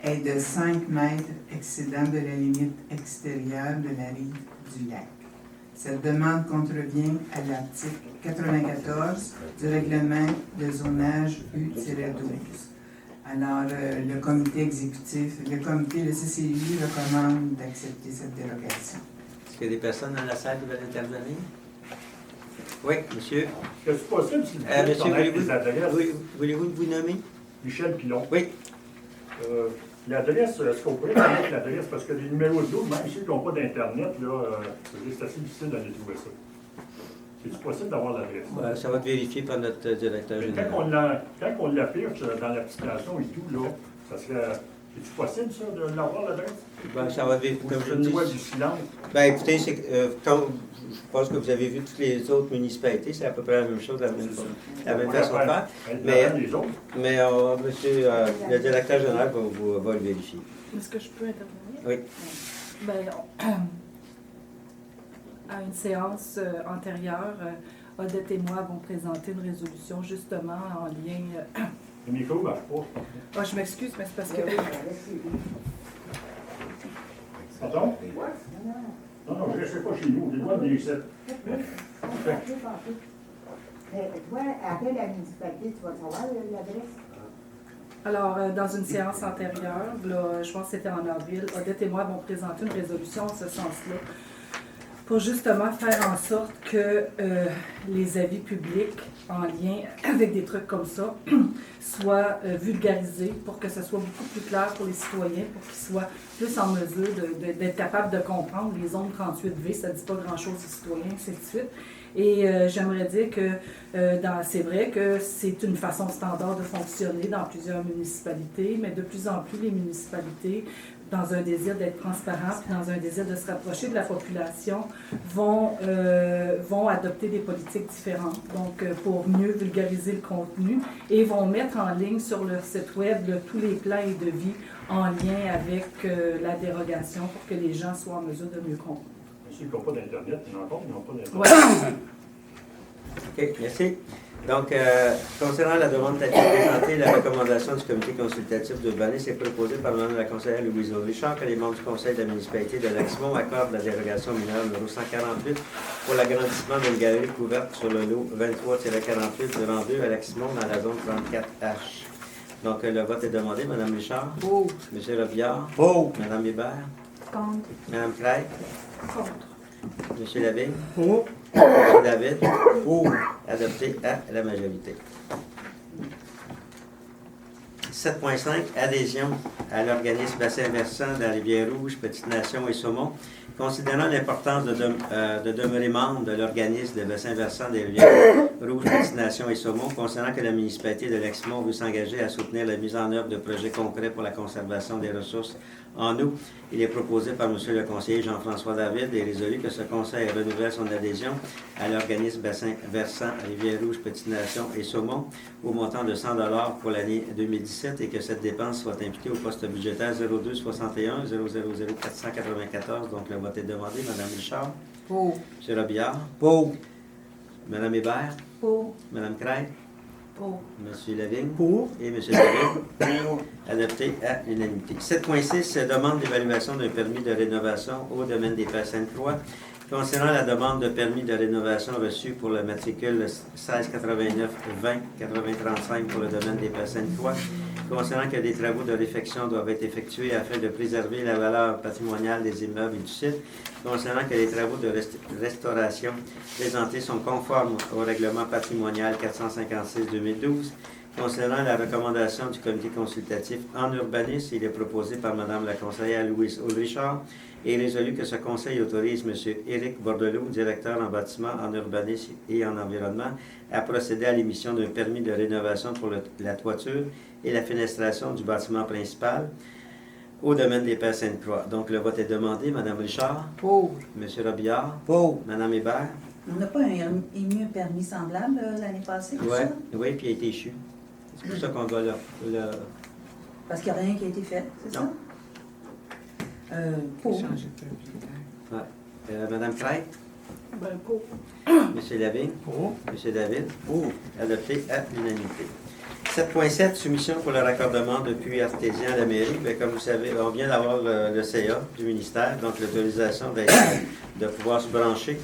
est de 5 mètres excédant de la limite extérieure de la rive du lac. Cette demande contrevient à l'article 94 du règlement de zonage U-12. Alors, le comité exécutif, le CCU recommande d'accepter cette dérogation. Est-ce qu'il y a des personnes dans la salle qui veulent intervenir? Oui, monsieur. Est-ce possible, s'il vous plaît, Monsieur, connaître les adresses? voulez-vous vous nommer? Michel Pilon. Oui. L'adresse, est-ce qu'on pourrait connaître l'adresse? Parce que les numéros de dos, même ceux qui n'ont pas d'Internet, c'est assez difficile d'aller trouver ça. C'est-tu possible d'avoir l'adresse? Ça va être vérifié par notre directeur général. Quand on l'affiche dans l'application et tout, là, ça serait... C'est-tu possible, ça, de l'avoir, l'adresse? Ça va être vérifié, comme je dis. dis. Du silence? Écoutez, comme je pense que vous avez vu toutes les autres municipalités, c'est à peu près la même chose, la même façon de faire. Mais monsieur le directeur général va le vérifier. Est-ce que je peux intervenir? Oui. À une séance antérieure, Odette et moi avons présenté une résolution justement en lien... Le micro ne marche pas. Je m'excuse, mais c'est parce que... Pardon? Non, je ne reste pas chez nous. Je dois venir ici. Toi, après la municipalité, tu vas savoir l'adresse? Alors, dans une séance antérieure, là, je pense que c'était en avril, Odette et moi avons présenté une résolution en ce sens-là pour justement faire en sorte que les avis publics en lien avec des trucs comme ça soient vulgarisés pour que ce soit beaucoup plus clair pour les citoyens, pour qu'ils soient plus en mesure d'être capables de comprendre. Les zones 38V, ça ne dit pas grand-chose aux citoyens, ainsi de suite. Et j'aimerais dire que c'est vrai que c'est une façon standard de fonctionner dans plusieurs municipalités, mais de plus en plus les municipalités, dans un désir d'être transparent, puis dans un désir de se rapprocher de la population, vont adopter des politiques différentes, donc pour mieux vulgariser le contenu, et vont mettre en ligne sur leur site web tous les plans et devis en lien avec la dérogation pour que les gens soient en mesure de mieux comprendre. Ceux qui n'ont pas d'Internet, ils n'ont pas d'Internet. Ouais. OK, merci. Donc, concernant la demande telle que présentée, la recommandation du comité consultatif d'urbanisme est proposée par Mme la conseillère Louise Richard que les membres du conseil de la municipalité de Lexmont accordent la dérogation mineure numéro 148 pour l'agrandissement d'une galerie couverte sur le lot 23-48 devant 2 à Lexmont dans la zone 34H. Donc, le vote est demandé. Mme Richard? Pour. M. Robillard? Pour. Mme Hébert? Contre. Mme Craig? Contre. M. Lavigne? Pour. M. David? Pour. Adopté à la majorité. 7.5, adhésion à l'organisme bassin versant de la Rivière-Rouge, Petite-Nation et Saumon. Considérant l'importance de demeurer membre de l'organisme de bassin versant des Rivières-Rouge, Petite-Nation et Saumon, considérant que la municipalité de Lexmont veut s'engager à soutenir la mise en œuvre de projets concrets pour la conservation des ressources en eau, il est proposé par M. le conseiller Jean-François David et résolu que ce conseil renouvelle son adhésion à l'organisme bassin versant Rivière-Rouge, Petite-Nation et Saumon au montant de 100 $ pour l'année 2017 et que cette dépense soit imputée au poste budgétaire 0261 000 494. Donc, le vote est demandé. Mme Richard? Pour. M. Robillard? Pour. Mme Hébert? Pour. Mme Craig? Pour. M. Lavigne? Pour. Et M. David? Pour. Adopté à l'unanimité. 7.6, demande d'évaluation d'un permis de rénovation au domaine des Pères Sainte-Croix. Concernant la demande de permis de rénovation reçue pour le matricule 1689 20 8035 pour le domaine des Pères Sainte-Croix, concernant que des travaux de réfection doivent être effectués afin de préserver la valeur patrimoniale des immeubles et du site, concernant que les travaux de restauration présentés sont conformes au règlement patrimonial 456-2012, concernant la recommandation du comité consultatif en urbanisme, il est proposé par Mme la conseillère Louise Richard et résolu que ce conseil autorise M. Éric Bordelot, directeur en bâtiment, en urbanisme et en environnement, à procéder à l'émission d'un permis de rénovation pour la toiture et la fenestration du bâtiment principal au domaine des Pères Sainte-Croix. Donc, le vote est demandé. Mme Richard? Pour. M. Robillard? Pour. Mme Hébert? On n'a pas émis un permis semblable l'année passée, c'est Oui, ça? oui, puis il a été échu. C'est pour ça qu'on doit le... Parce qu'il n'y a rien qui a été fait, c'est Non. ça? Pour. Changer de propriétaire. Mme Craig? Ben, pour. M. Lavigne? Pour. M. David? Pour. Adopté à l'unanimité. 7.7, soumission pour le raccordement de puits artésiens à la mairie. Bien, comme vous savez, on vient d'avoir le CA du ministère, donc l'autorisation de pouvoir se brancher.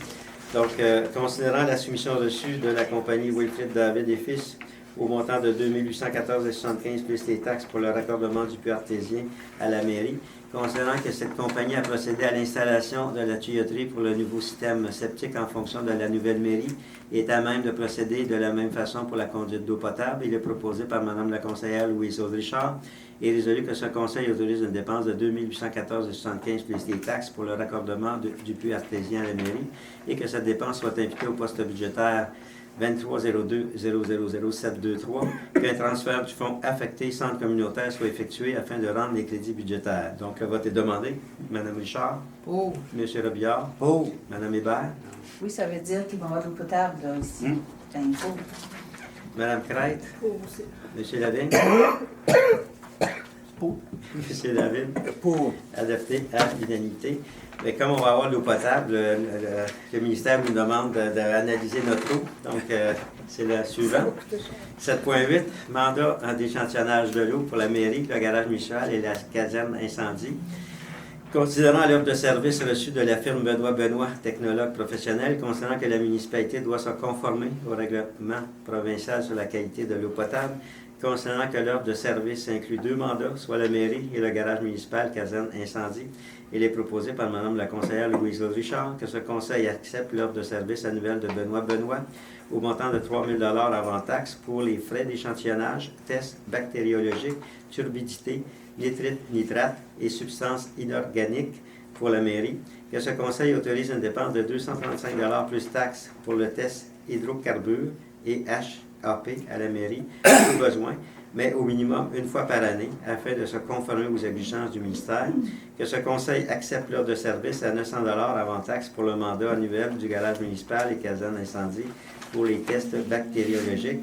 Donc, considérant la soumission reçue de la compagnie Wilfrid David et Fils au montant de 2 814,75 plus les taxes pour le raccordement du puits artésien à la mairie, considérant que cette compagnie a procédé à l'installation de la tuyauterie pour le nouveau système septique en fonction de la nouvelle mairie et est à même de procéder de la même façon pour la conduite d'eau potable. Il est proposé par Mme la conseillère Louise Richard et résolu que ce conseil autorise une dépense de 2 814,75 plus les taxes pour le raccordement du puits artésien à la mairie et que cette dépense soit imputée au poste budgétaire 2302 000723, qu'un transfert du fonds affecté centre communautaire soit effectué afin de rendre les crédits budgétaires. Donc, le vote est demandé. Mme Richard? Pour. M. Robillard? Pour. Mme Hébert? Oui, ça veut dire qu'ils vont avoir de l'eau potable, là, ici. Ben, pour. Mme Craig? Pour aussi. M. Lavigne? Pour. M. David? Pour. Adopté à l'unanimité. Mais comme on va avoir l'eau potable, le ministère nous demande d'analyser notre eau. Donc, c'est le suivant. 7.8, mandat en d'échantillonnage de l'eau pour la mairie, le garage municipal et la caserne incendie. Considérant l'offre de service reçue de la firme Benoît, technologue professionnel, considérant que la municipalité doit se conformer au règlement provincial sur la qualité de l'eau potable, considérant que l'offre de service inclut 2 mandats, soit la mairie et le garage municipal, caserne incendie, il est proposé par Mme la conseillère Louise Richard que ce conseil accepte l'offre de service annuel de Benoît au montant de 3 000 $ avant taxe pour les frais d'échantillonnage, tests bactériologiques, turbidité, nitrate et substances inorganiques pour la mairie, que ce conseil autorise une dépense de 235 $ plus taxes pour le test hydrocarbures et HAP à la mairie, au besoin, mais au minimum une fois par année, afin de se conformer aux exigences du ministère, que ce conseil accepte l'offre de service à 900 $ avant taxe pour le mandat annuel du garage municipal et caserne incendie pour les tests bactériologiques,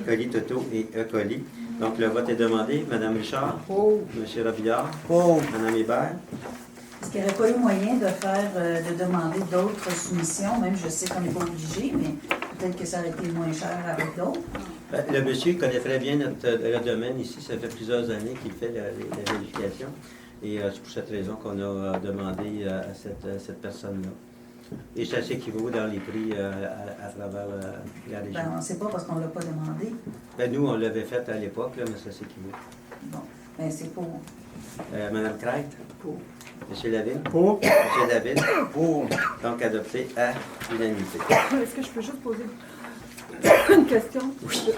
coli toto et E. coli. Donc, le vote est demandé. Mme Richard? Pour. M. Robillard? Pour. Mme Hébert? Est-ce qu'il n'y aurait pas eu moyen de faire, de demander d'autres soumissions? Même, je sais qu'on n'est pas obligé, mais peut-être que ça aurait été moins cher avec d'autres. Ben, le monsieur connaît très bien le domaine ici. Ça fait plusieurs années qu'il fait la vérification. Et c'est pour cette raison qu'on a demandé à cette personne-là. Et ça s'équivaut dans les prix à travers la région. Ben, on ne sait pas parce qu'on ne l'a pas demandé. Ben, nous, on l'avait fait à l'époque, là, mais ça s'équivaut. Bon, ben c'est pour. Madame Crête? Pour. Monsieur Lavigne? Pour. Monsieur David? Pour. Donc adopté à l'unanimité. Est-ce que je peux juste poser une question? Oui.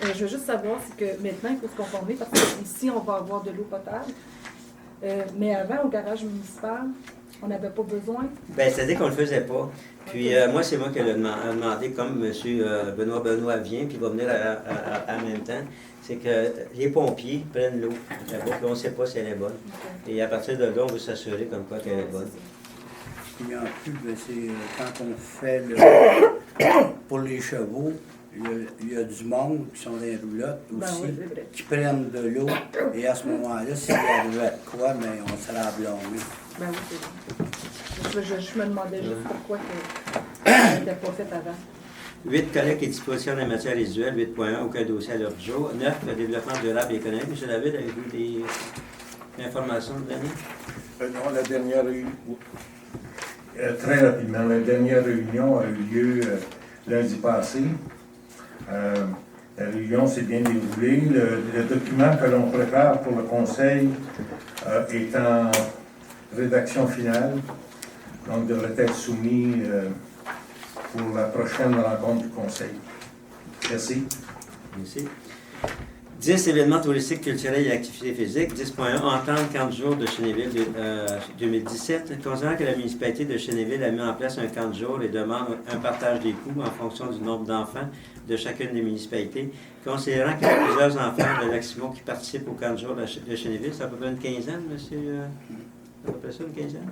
Je veux juste savoir, c'est que maintenant, il faut se conformer parce qu'ici, on va avoir de l'eau potable. Mais avant, au garage municipal, on n'avait pas besoin. Bien, c'est-à-dire qu'on ne le faisait pas. Puis moi, c'est moi qui l'ai demandé, comme M. Benoît vient, puis il va venir en même temps, c'est que les pompiers prennent l'eau là-bas, puis on ne sait pas si elle est bonne. Okay. Et à partir de là, on veut s'assurer comme quoi qu'elle est bonne. Puis en plus, ben, c'est quand on fait pour les chevaux, il y a du monde qui sont dans les roulottes aussi, Ben oui, qui prennent de l'eau. Et à ce moment-là, s'il arrivait de quoi, mais on serait blâmé. Ben oui, c'est vrai. Je me demandais juste pourquoi ça n'était pas fait avant. 8, collecte et disposition des matières résiduelles. 8.1, aucun dossier à l'ordre du jour. 9, le développement durable et économique. M. David, avez-vous des informations de l'année? Non, la dernière très rapidement, la dernière réunion a eu lieu lundi passé. La réunion s'est bien déroulée. Le document que l'on prépare pour le conseil est en rédaction finale, donc devrait être soumis pour la prochaine rencontre du conseil. Merci. Merci. 10 événements touristiques, culturels et activités physiques. 10.1 entente 40 jours de Chénéville 2017. Considérant que la municipalité de Chénéville a mis en place un 40 jours et demande un partage des coûts en fonction du nombre d'enfants de chacune des municipalités. Considérant qu'il y a plusieurs enfants de Lac-Simon qui participent aux 40 jours de Chénéville, c'est à peu près une quinzaine, monsieur? À peu près ça, une quinzaine?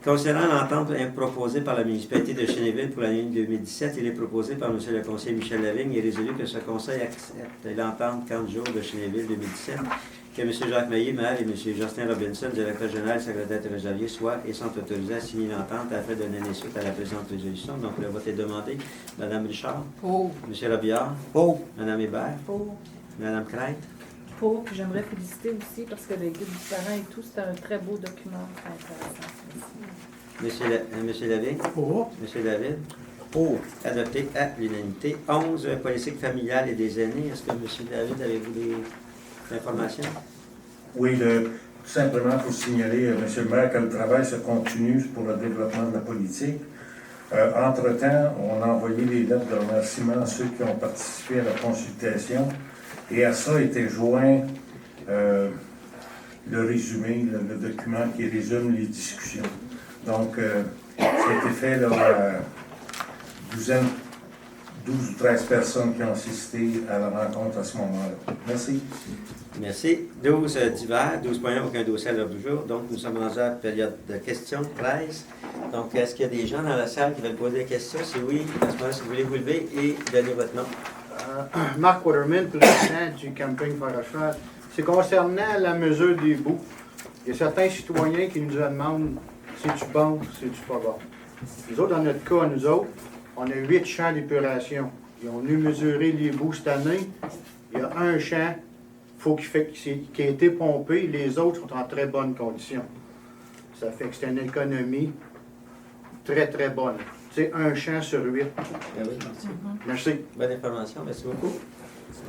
Considérant l'entente proposée par la municipalité de Chénéville pour l'année 2017, il est proposé par M. le conseiller Michel Lavigne et résolu que ce conseil accepte l'entente 40 jours de Chénéville 2017, que M. Jacques Maillet, maire, et M. Justin Robinson, directeur général et secrétaire trésorier, soient et sont autorisés à signer l'entente afin de donner suite à la présente résolution. Donc, le vote est demandé. Mme Richard? Pour. M. Robillard? Pour. Mme Hébert? Pour. Mme Crête? Pour, puis j'aimerais féliciter aussi parce que le guide du parent et tout, c'était un très beau document, très intéressant. Monsieur Lavigne? Pour. M. David? Pour. Adopté à l'unanimité. 11, politique familiale et des aînés. Est-ce que M. David, avez-vous des informations? Oui, tout simplement pour signaler, M. le maire, que le travail se continue pour le développement de la politique. Entre-temps, on a envoyé les lettres de remerciement à ceux qui ont participé à la consultation. Et à ça était joint le résumé, le document qui résume les discussions. Donc, ça a été fait là, à 12 ou 13 personnes qui ont assisté à la rencontre à ce moment-là. Merci. Merci. 12 divers, 12.1, aucun dossier à l'ordre du jour. Donc, nous sommes rendus à la période de questions, 13. Donc, est-ce qu'il y a des gens dans la salle qui veulent poser des questions? Si oui, à ce moment-là, si vous voulez vous lever et donner votre nom. Marc Waterman, président du camping Farachard. C'est concernant la mesure des boues. Il y a certains citoyens qui nous demandent c'est-tu bon, c'est-tu pas bon. Nous autres, dans notre cas, nous autres, on a 8 champs d'épuration. Ils ont venu mesurer les boues cette année. Il y a un champ qui a été pompé. Les autres sont en très bonne condition. Ça fait que c'est une économie très, très bonne. C'est un champ sur 8. Oui, merci. Merci. Bonne information, merci beaucoup.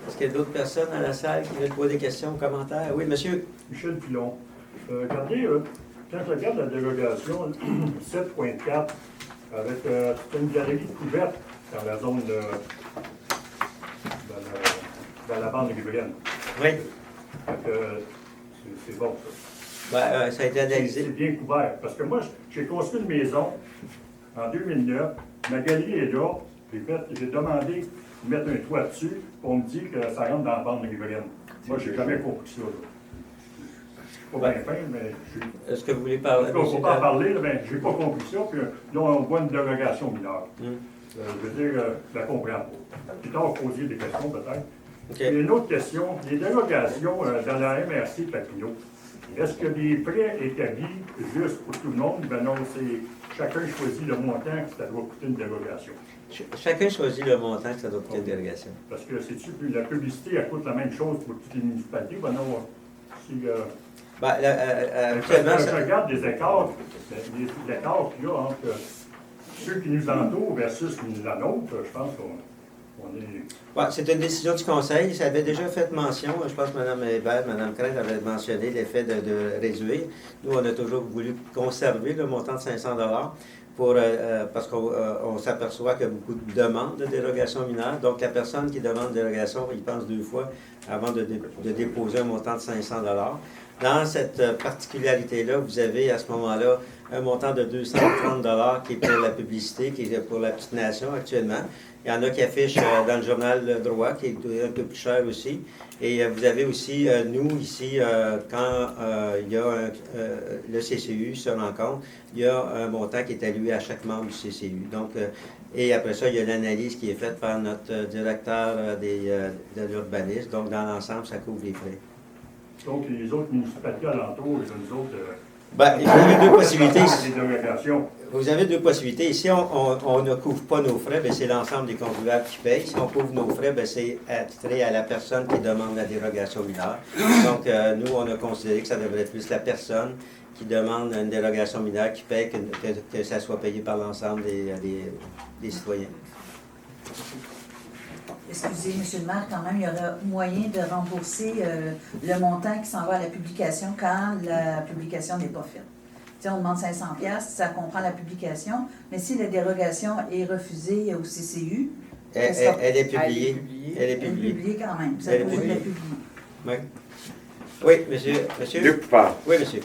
Est-ce qu'il y a d'autres personnes dans la salle qui veulent poser des questions ou commentaires? Oui, monsieur. Michel Pilon. Regardez, quand je regarde la dérogation 7.4, avec une galerie couverte dans la zone dans la bande riveraine. Oui. C'est bon, ça. Ben, ça a été analysé. C'est bien couvert. Parce que moi, j'ai construit une maison en 2009. Ma galerie est là. J'ai demandé de mettre un toit dessus. On me dit que ça rentre dans la bande riveraine. Moi, j'ai jamais compris ça. Pas bien fin, mais est-ce que vous voulez parler? On ne peut pas en parler, mais je n'ai pas compris ça. Puis là, on voit une dérogation mineure. Je veux dire, je ne la comprends pas. Plus tard, poser des questions, peut-être. Okay. Et une autre question, les dérogations dans la MRC Papineau, est-ce que les prêts établis juste pour tout le monde? Ben non, c'est chacun choisit le montant que ça doit coûter une dérogation. Chacun choisit le montant que ça doit coûter une dérogation. Parce que c'est-tu la publicité, elle coûte la même chose pour toutes les municipalités? Ben non, si... Ben, actuellement, je regarde les écarts qu'il y a entre ceux qui nous entourent versus la nôtre, je pense qu'on est... Ouais, c'est une décision du Conseil. Ça avait déjà fait mention. Je pense que Mme Hébert, Mme Crainte avait mentionné l'effet de réduire. Nous, on a toujours voulu conserver le montant de 500 parce qu'on s'aperçoit qu'il y a beaucoup de demandes de dérogation mineure. Donc, la personne qui demande dérogation, il pense 2 fois avant de déposer un montant de 500 Dans cette particularité-là, vous avez à ce moment-là un montant de 230 qui est pour la publicité, qui est pour la petite nation actuellement. Il y en a qui affichent dans le journal Le Droit, qui est un peu plus cher aussi. Et vous avez aussi, nous, ici, quand il y a le CCU se rencontre, il y a un montant qui est alloué à chaque membre du CCU. Donc, et après ça, il y a l'analyse qui est faite par notre directeur de l'urbanisme. Donc, dans l'ensemble, ça couvre les frais. Donc, les autres municipalités alentours, nous autres... Ben, vous avez deux possibilités. Des dérogations. Vous avez deux possibilités. Si on ne couvre pas nos frais, bien, c'est l'ensemble des contribuables qui payent. Si on couvre nos frais, bien, c'est attitré à la personne qui demande la dérogation mineure. Donc, nous, on a considéré que ça devrait être plus la personne qui demande une dérogation mineure qui paye que ça soit payé par l'ensemble des citoyens. Excusez, M. le maire, quand même, il y aura moyen de rembourser le montant qui s'en va à la publication quand la publication n'est pas faite. T'sais, on demande 500 $, ça comprend la publication, mais si la dérogation est refusée au CCU, elle est publiée. Elle est publiée quand même. Vous êtes obligé de la publier. Oui. Oui, monsieur. Luc Poupard. Oui, monsieur.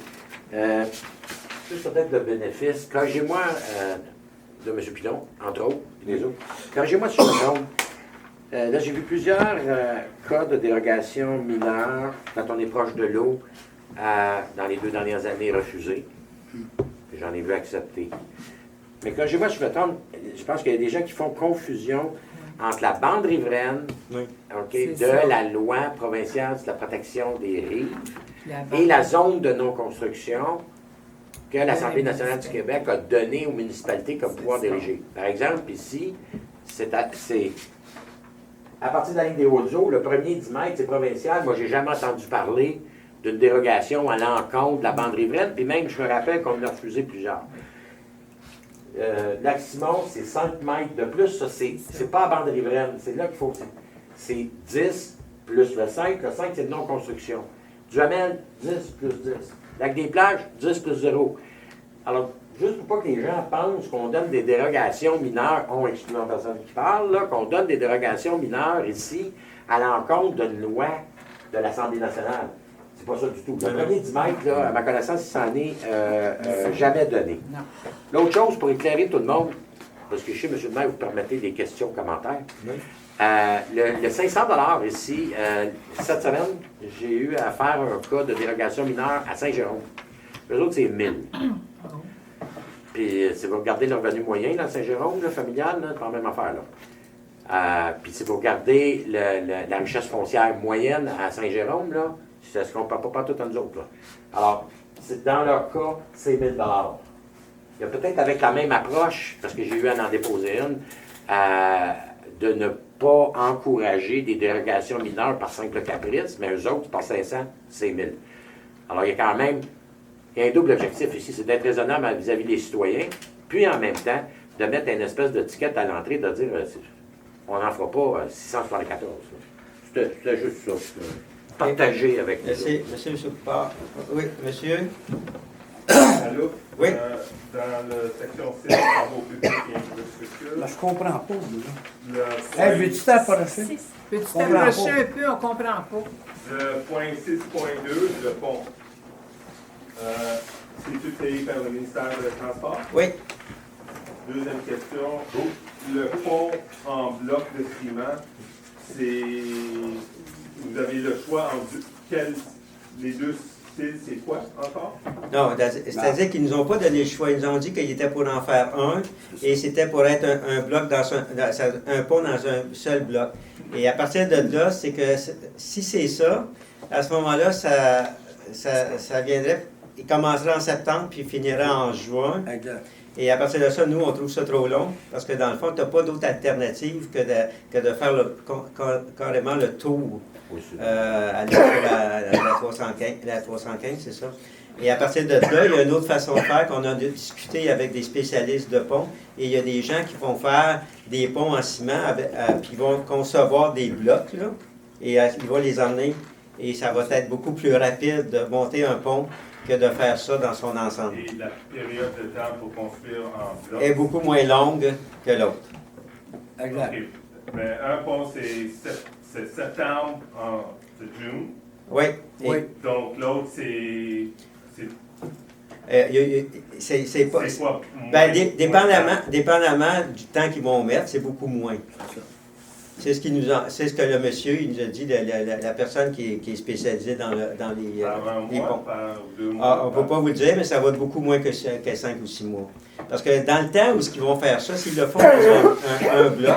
Juste peut-être le bénéfice. Corrigez-moi de M. Pilon, entre autres, et les autres. Corrigez-moi si je me trompe. Là, j'ai vu plusieurs cas de dérogation mineure quand on est proche de l'eau, dans les 2 dernières années refusés. J'en ai vu accepter. Mais quand je vois, je pense qu'il y a des gens qui font confusion entre la bande riveraine de la loi provinciale sur la protection des rives et la zone de non-construction que l'Assemblée nationale du Québec a donnée aux municipalités comme pouvoir diriger. Par exemple, ici, c'est à partir de la ligne des Hautes-Eaux, le premier 10 mètres, c'est provincial. Moi, j'ai jamais entendu parler d'une dérogation à l'encontre de la bande riveraine, puis même, je me rappelle qu'on en a refusé plusieurs. Lac-Simon, c'est 5 mètres de plus. Ça, c'est pas la bande riveraine. C'est là qu'il faut... C'est 10 plus le 5. Le 5, c'est de non-construction. Duhamel, 10 plus 10. Lac-des-Plages, 10 plus 0. Alors, juste pour pas que les gens pensent qu'on donne des dérogations mineures, on exclut la personne qui parle, là, qu'on donne des dérogations mineures ici à l'encontre d'une loi de l'Assemblée nationale. C'est pas ça du tout. Le premier 10 mètres, là, à ma connaissance, il s'en est jamais donné. L'autre chose, pour éclairer tout le monde, parce que je sais, M. le maire, vous permettez des questions, commentaires. Oui. Le 500 $ ici, cette semaine, j'ai eu à faire un cas de dérogation mineure à Saint-Jérôme. Eux autres, c'est 1000. Puis, si vous regardez le revenu moyen dans Saint-Jérôme, familial, c'est pas la même affaire. Puis, si vous regardez la richesse foncière moyenne à Saint-Jérôme, là, ça ne se compare pas tout à nous autres. Là. Alors, dans leur cas, c'est 1000 $. Il y a peut-être avec la même approche, parce que j'ai eu à en déposer une, de ne pas encourager des dérogations mineures par simple caprice, mais eux autres, par 500, c'est 1000. Alors, il y a quand même un double objectif ici, c'est d'être raisonnable vis-à-vis des citoyens, puis en même temps, de mettre une espèce de ticket à l'entrée, de dire, on n'en fera pas 674. C'était juste ça. Partager avec nous. Monsieur Poupard. Oui, monsieur. Allô? Oui. Dans la section 6, travaux publics et infrastructures. Là, je comprends pas, moi. Veux-tu t'approcher? Peux-tu t'approcher un peu? On comprend pas. Le point 6.2, le pont. C'est-tu payé par le ministère des Transports? Oui. Deuxième question. Le pont en bloc de ciment, vous avez le choix entre les deux styles, c'est quoi encore? Non, c'est-à-dire qu'ils ne nous ont pas donné le choix. Ils nous ont dit qu'il était pour en faire un, et c'était pour être un bloc un pont dans un seul bloc. Et à partir de là, c'est que si c'est ça, à ce moment-là, ça viendrait, il commencerait en septembre, puis il finirait en juin. Exact. Et à partir de ça, nous, on trouve ça trop long, parce que dans le fond, tu n'as pas d'autre alternative que de faire carrément le tour. Aller sur la 315, c'est ça. Et à partir de là, il y a une autre façon de faire qu'on a discuté avec des spécialistes de ponts. Et il y a des gens qui vont faire des ponts en ciment, puis ils vont concevoir des blocs, là, et ils vont les emmener. Et ça va être beaucoup plus rapide de monter un pont que de faire ça dans son ensemble. Et la période de temps pour construire en bloc? Est beaucoup moins longue que l'autre. Exact. Okay. Mais un pont, c'est septembre de juin. Oui. Oui. Donc l'autre, c'est C'est pas. c'est quoi? Ben, Moins dépendamment du temps qu'ils vont mettre, c'est beaucoup moins. C'est ce que le monsieur il nous a dit, la personne qui est spécialisée dans les ponts. par 2 mois? Ah, on ne peut pas vous le dire, mais ça va être beaucoup moins que 5 ou 6 mois. Parce que dans le temps où ils vont faire ça, s'ils le font pour un bloc,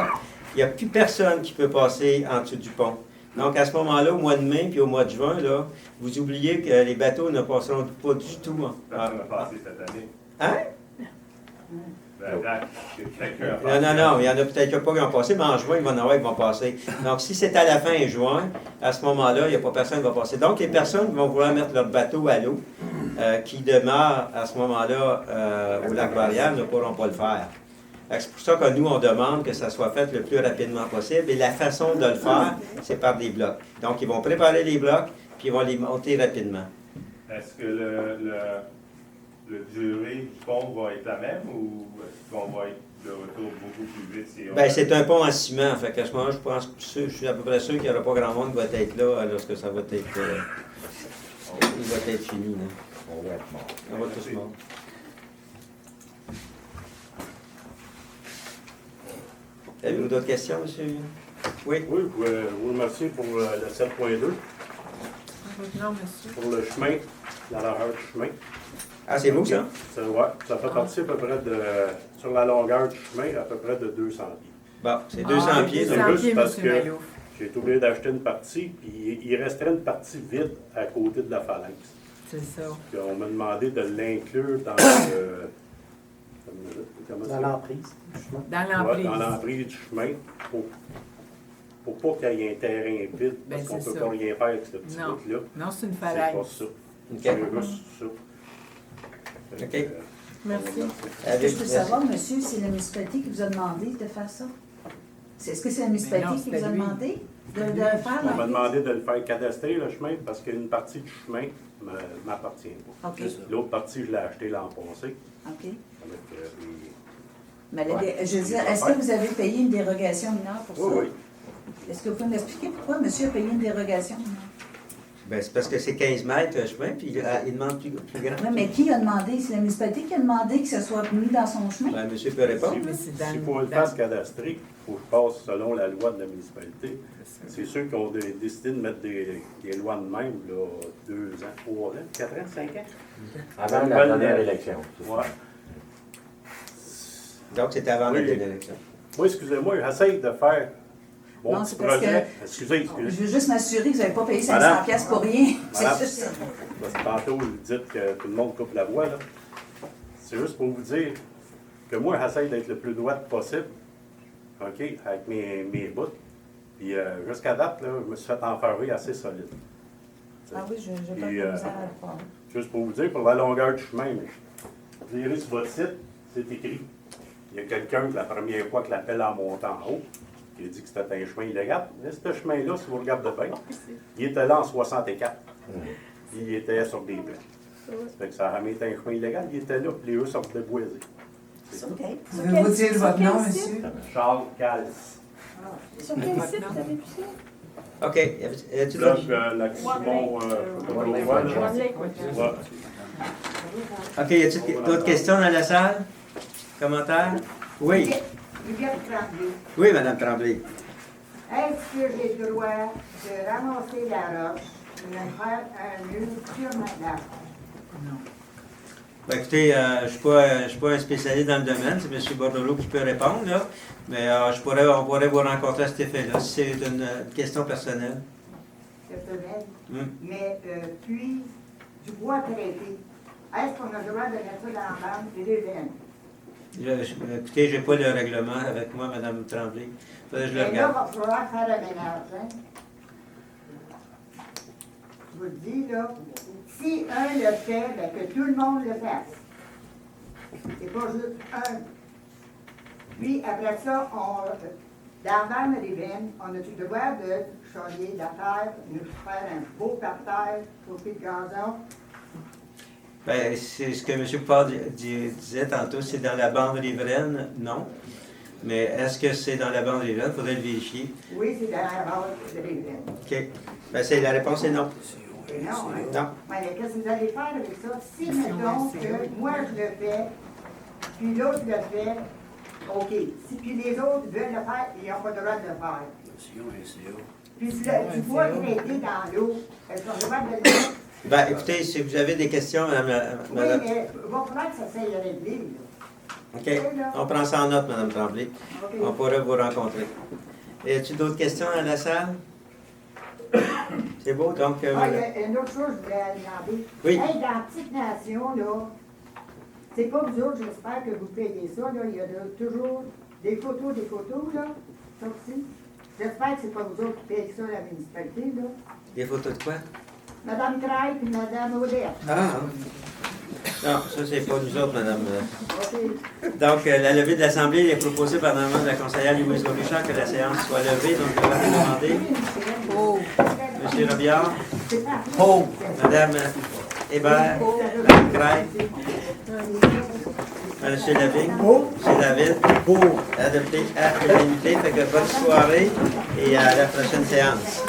il n'y a plus personne qui peut passer en dessous du pont. Donc, à ce moment-là, au mois de mai puis au mois de juin, là, vous oubliez que les bateaux ne passeront pas du tout. Personne n'a passé cette année. Hein? Non, il y en a peut-être pas qui ont passé, mais en juin, il va y en avoir qui vont passer. Donc, si c'est à la fin juin, à ce moment-là, il n'y a pas personne qui va passer. Donc, les personnes qui vont vouloir mettre leur bateau à l'eau, qui demeurent à ce moment-là au lac Barrière, ne pourront pas le faire. C'est pour ça que nous, on demande que ça soit fait le plus rapidement possible. Et la façon de le faire, c'est par des blocs. Donc, ils vont préparer les blocs, puis ils vont les monter rapidement. Est-ce que le durée du pont va être la même ou est-ce qu'on va être de retour beaucoup plus vite? Bien, c'est un pont en ciment. Fait qu'à ce moment-là, je suis à peu près sûr qu'il n'y aura pas grand monde qui va être là lorsque ça va être, il va être fini. Là. On va être mort. On va tous morts. Avez-vous d'autres questions, monsieur? Oui. Oui, je voulais vous remercier pour le 7.2. Non, monsieur. Pour le chemin, la largeur du chemin. Ah, c'est vous, ça? Ça fait partie à peu près sur la longueur du chemin, à peu près de 200 pieds. Bon, c'est 200 pieds. C'est juste parce que j'ai été obligé d'acheter une partie, puis il resterait une partie vide à côté de la phalanx. C'est ça. Puis on m'a demandé de l'inclure dans l'emprise du chemin. Dans l'emprise du chemin, pour pas qu'il y ait un terrain vide, parce qu'on ne peut pas rien faire avec ce petit bout-là. Non, c'est une C'est phalanx. pas ça. OK. C'est juste ça. OK. Merci. Est-ce que je peux savoir, monsieur, c'est la municipalité qui vous a demandé de faire ça? Est-ce que c'est la municipalité qui vous a demandé de le faire? On m'a demandé de le faire cadastrer, le chemin, parce qu'une partie du chemin ne m'appartient pas. OK. L'autre partie, je l'ai acheté l'an passé. OK. Avec, Mais je veux dire, est-ce que vous avez payé une dérogation mineure pour ça? Oui. Est-ce que vous pouvez m'expliquer pourquoi monsieur a payé une dérogation mineure? Ben, c'est parce que c'est 15 mètres le chemin, puis il demande plus grand. Oui, mais qui a demandé? C'est la municipalité qui a demandé que ce soit mis dans son chemin? Ben, monsieur peut répondre. S'il faut le faire cadastrer, il faut que je passe selon la loi de la municipalité. C'est ceux qui ont décidé de mettre des lois de même, là, 2 ans, 3 ans, 4 ans, 5 ans. Avant la dernière élection. Ouais. Donc, c'était avant la dernière élection. Oui, excusez-moi, j'essaye de faire mon Non, petit c'est parce projet. que Excusez. je veux juste m'assurer que vous n'avez pas payé 500 Madame. piastres pour rien. Madame. C'est juste ça. Parce que tantôt, vous dites que tout le monde coupe la voix, là. C'est juste pour vous dire que moi, j'essaye d'être le plus droit possible, OK, avec mes bouts. Puis jusqu'à date, là, je me suis fait enferrer assez solide. Ah oui, je n'ai pas de Puis, misère à le faire. Juste pour vous dire, pour la longueur du chemin, vous verrez sur votre site, c'est écrit. Il y a quelqu'un, la première fois que l'appelle en montant en haut, qui a dit que c'était un chemin illégal. Mais ce chemin-là, si vous regardez bien, il était là en 64. Puis il était sur des plans. Ça fait que ça a été un chemin illégal, il était là, puis les rues sont déboisées. C'est OK. Pouvez-vous dire votre nom, monsieur? Charles Cals. Sur quel site vous avez pu ça? OK. Y-a-tu Donc, d'autres? la Simon, OK, y a-t-il d'autres questions dans la salle? Commentaires? Oui. Juliette Tremblay. Oui, Mme Tremblay. Est-ce que j'ai le droit de ramasser la roche et de faire un mur sur ma table? Non. Ben, écoutez, je suis pas un spécialiste dans le domaine, c'est M. Bordelot qui peut répondre, là. Mais on pourrait vous rencontrer à cet effet-là, si c'est une question personnelle. Personnel. Mais puis, du bois traité, est-ce qu'on a le droit de mettre ça dans la bande et les veines? Écoutez, je n'ai pas le règlement avec moi, Mme Tremblay. Faudrait que je le Et là, il regarde. va falloir faire un ménage, hein. Je vous le dis, là, si un le fait, ben que tout le monde le fasse. C'est pas juste un. Puis, après ça, dans Van-Riven, on a le droit de changer la terre, nous faire un beau parterre, couper le gazon. Ben, c'est ce que M. Paul disait tantôt, c'est dans la bande riveraine, non. Mais est-ce que c'est dans la bande riveraine? Il faudrait le vérifier. Oui, c'est dans la bande riveraine. OK. Ben, la réponse est non. Et non, hein? Non. Mais qu'est-ce que vous allez faire avec ça? Si, mettons, que moi je le fais, puis l'autre le fait, OK. Si puis les autres veulent le faire, ils n'ont pas le droit de le faire. Puis si tu vois traiter dans l'eau, est-ce qu'on a le droit de le faire? Ben, écoutez, si vous avez des questions, Mme... Oui, mais il va falloir que ça s'aille régler, là. OK. On prend ça en note, Mme Tremblay. OK. On pourra vous rencontrer. Y a-t-il d'autres questions à la salle? C'est beau, donc... Il y a une autre chose que je voulais demander. Oui. Hey, dans Petite Nation, là, c'est pas vous autres, j'espère que vous payez ça, là. Il y a toujours des photos, là, sorties. J'espère que c'est pas vous autres qui payez ça, la municipalité, là. Des photos de quoi? Madame Craig et Madame Odette. Ah! Non, ça, c'est pas nous autres, Madame. OK. Donc, la levée de l'Assemblée est proposée par le de la conseillère Louise Richard que la séance soit levée. Donc, je vais vous demander. Oh. Monsieur Robillard. Oh. Madame Hébert. Madame Craig. Monsieur Lavigne. Monsieur David. Adopté à l'unanimité. Fait que bonne soirée et à la prochaine séance.